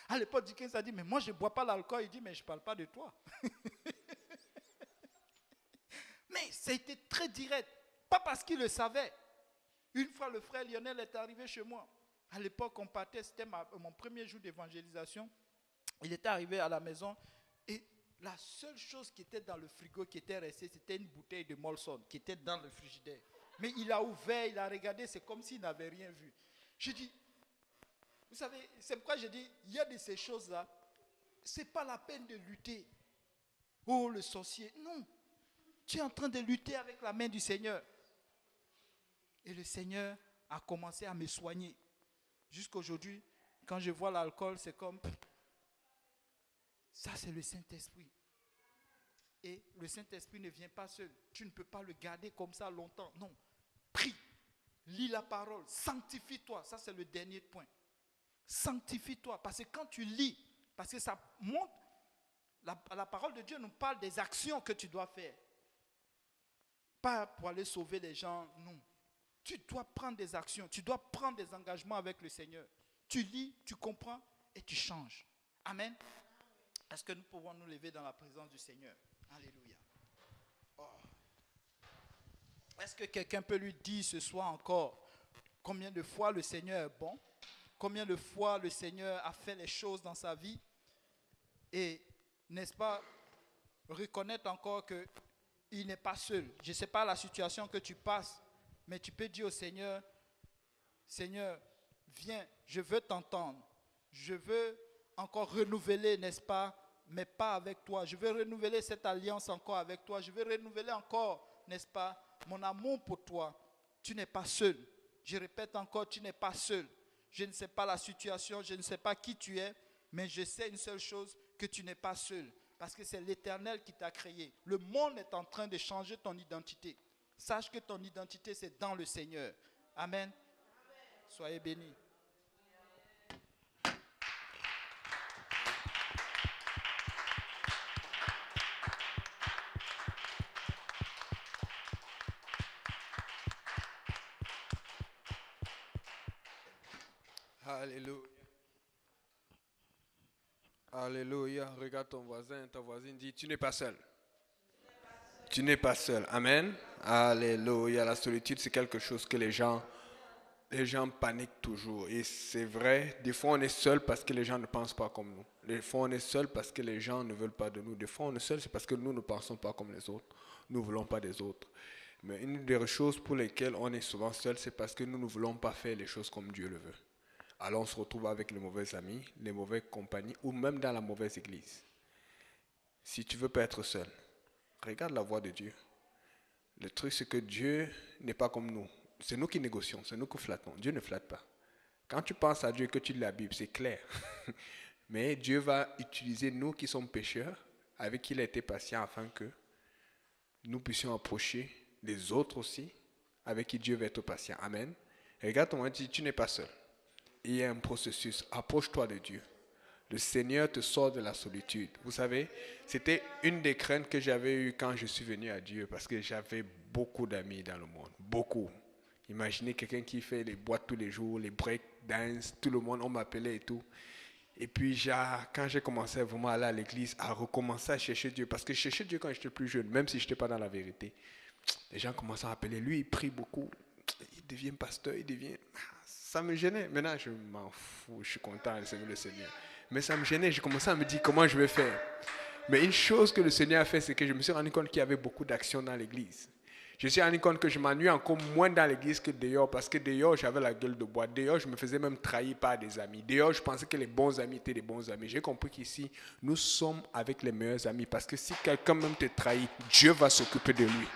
À l'époque, Dickens a dit, mais moi je ne bois pas l'alcool, il dit, mais je ne parle pas de toi. Mais ça a été très direct, pas parce qu'il le savait. Une fois, le frère Lionel est arrivé chez moi. À l'époque, on partait, c'était mon premier jour d'évangélisation. Il était arrivé à la maison et la seule chose qui était dans le frigo, qui était restée, c'était une bouteille de Molson qui était dans le frigidaire. Mais il a ouvert, il a regardé, c'est comme s'il n'avait rien vu. Je dis, vous savez, c'est pourquoi je dis, il y a de ces choses-là, ce n'est pas la peine de lutter. Oh, le sorcier, non. Tu es en train de lutter avec la main du Seigneur. Et le Seigneur a commencé à me soigner. Jusqu'aujourd'hui, quand je vois l'alcool, c'est comme... Ça, c'est le Saint-Esprit. Et le Saint-Esprit ne vient pas seul. Tu ne peux pas le garder comme ça longtemps. Non. Prie. Lis la parole. Sanctifie-toi. Ça, c'est le dernier point. Sanctifie-toi. Parce que quand tu lis, parce que ça montre... La parole de Dieu nous parle des actions que tu dois faire. Pas pour aller sauver les gens, non. Tu dois prendre des actions, tu dois prendre des engagements avec le Seigneur. Tu lis, tu comprends et tu changes. Amen. Est-ce que nous pouvons nous lever dans la présence du Seigneur? Alléluia. Oh. Est-ce que quelqu'un peut lui dire ce soir encore combien de fois le Seigneur est bon? Combien de fois le Seigneur a fait les choses dans sa vie? Et n'est-ce pas reconnaître encore qu'il n'est pas seul. Je ne sais pas la situation que tu passes, mais tu peux dire au Seigneur, Seigneur, viens, je veux t'entendre. Je veux encore renouveler, n'est-ce pas, mais pas avec toi. Je veux renouveler cette alliance encore avec toi. Je veux renouveler encore, n'est-ce pas, mon amour pour toi. Tu n'es pas seul. Je répète encore, tu n'es pas seul. Je ne sais pas la situation, je ne sais pas qui tu es, mais je sais une seule chose, que tu n'es pas seul. Parce que c'est l'Éternel qui t'a créé. Le monde est en train de changer ton identité. Sache que ton identité, c'est dans le Seigneur. Amen. Soyez bénis. Alléluia. Alléluia. Regarde ton voisin, ta voisine dit, tu n'es pas seul. Tu n'es pas seul. Amen. Alléluia. La solitude, c'est quelque chose que les gens paniquent toujours. Et c'est vrai, des fois on est seul parce que les gens ne pensent pas comme nous. Des fois on est seul parce que les gens ne veulent pas de nous. Des fois on est seul, c'est parce que nous ne pensons pas comme les autres. Nous ne voulons pas des autres. Mais une des choses pour lesquelles on est souvent seul, c'est parce que nous ne voulons pas faire les choses comme Dieu le veut. Alors on se retrouve avec les mauvais amis, les mauvaises compagnies ou même dans la mauvaise église. Si tu ne veux pas être seul, regarde la voix de Dieu. Le truc, c'est que Dieu n'est pas comme nous. C'est nous qui négocions, c'est nous qui flattons. Dieu ne flatte pas. Quand tu penses à Dieu et que tu lis la Bible, c'est clair. Mais Dieu va utiliser nous qui sommes pécheurs, avec qui il a été patient, afin que nous puissions approcher les autres aussi, avec qui Dieu va être patient. Amen. Et regarde, on dit, tu n'es pas seul. Il y a un processus. Approche-toi de Dieu. Le Seigneur te sort de la solitude. Vous savez, c'était une des craintes que j'avais eues quand je suis venu à Dieu, parce que j'avais beaucoup d'amis dans le monde. Beaucoup. Imaginez quelqu'un qui fait les boîtes tous les jours, les break dance, tout le monde, on m'appelait et tout. Et puis, quand j'ai commencé vraiment à aller à l'église, à recommencer à chercher Dieu, parce que je cherchais Dieu quand j'étais plus jeune, même si je n'étais pas dans la vérité. Les gens commençaient à appeler, lui, il prie beaucoup, il devient pasteur, il devient... Ça me gênait. Maintenant, je m'en fous, je suis content de servir le Seigneur. Mais ça me gênait, je commençais à me dire comment je vais faire. Mais une chose que le Seigneur a fait, c'est que je me suis rendu compte qu'il y avait beaucoup d'actions dans l'église. Je me suis rendu compte que je m'ennuie encore moins dans l'église que dehors, parce que dehors, j'avais la gueule de bois. Dehors, je me faisais même trahir par des amis. Dehors, je pensais que les bons amis étaient des bons amis. J'ai compris qu'ici, nous sommes avec les meilleurs amis, parce que si quelqu'un même te trahit, Dieu va s'occuper de lui.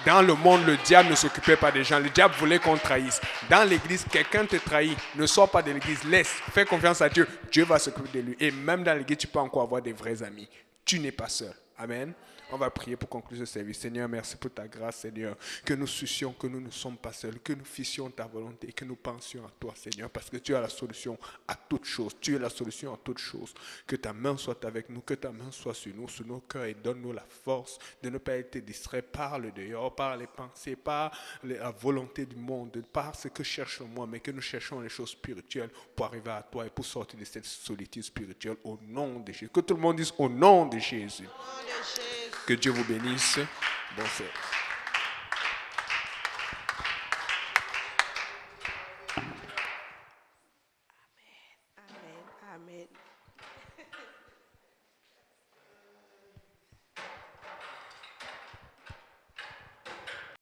Dans le monde, le diable ne s'occupait pas des gens. Le diable voulait qu'on trahisse. Dans l'église, quelqu'un te trahit. Ne sors pas de l'église. Laisse. Fais confiance à Dieu. Dieu va s'occuper de lui. Et même dans l'église, tu peux encore avoir des vrais amis. Tu n'es pas seul. Amen. On va prier pour conclure ce service. Seigneur, merci pour ta grâce, Seigneur. Que nous suscions, que nous ne sommes pas seuls, que nous fissions ta volonté, que nous pensions à toi, Seigneur, parce que tu as la solution à toutes choses. Tu es la solution à toutes choses. Que ta main soit avec nous, que ta main soit sur nos cœurs, et donne-nous la force de ne pas être distraits par le dehors, par les pensées, par la volonté du monde, par ce que cherche le monde, mais que nous cherchons les choses spirituelles pour arriver à toi et pour sortir de cette solitude spirituelle au nom de Jésus. Que tout le monde dise au nom de Jésus. Que Dieu vous bénisse. Bon service. Amen. Amen.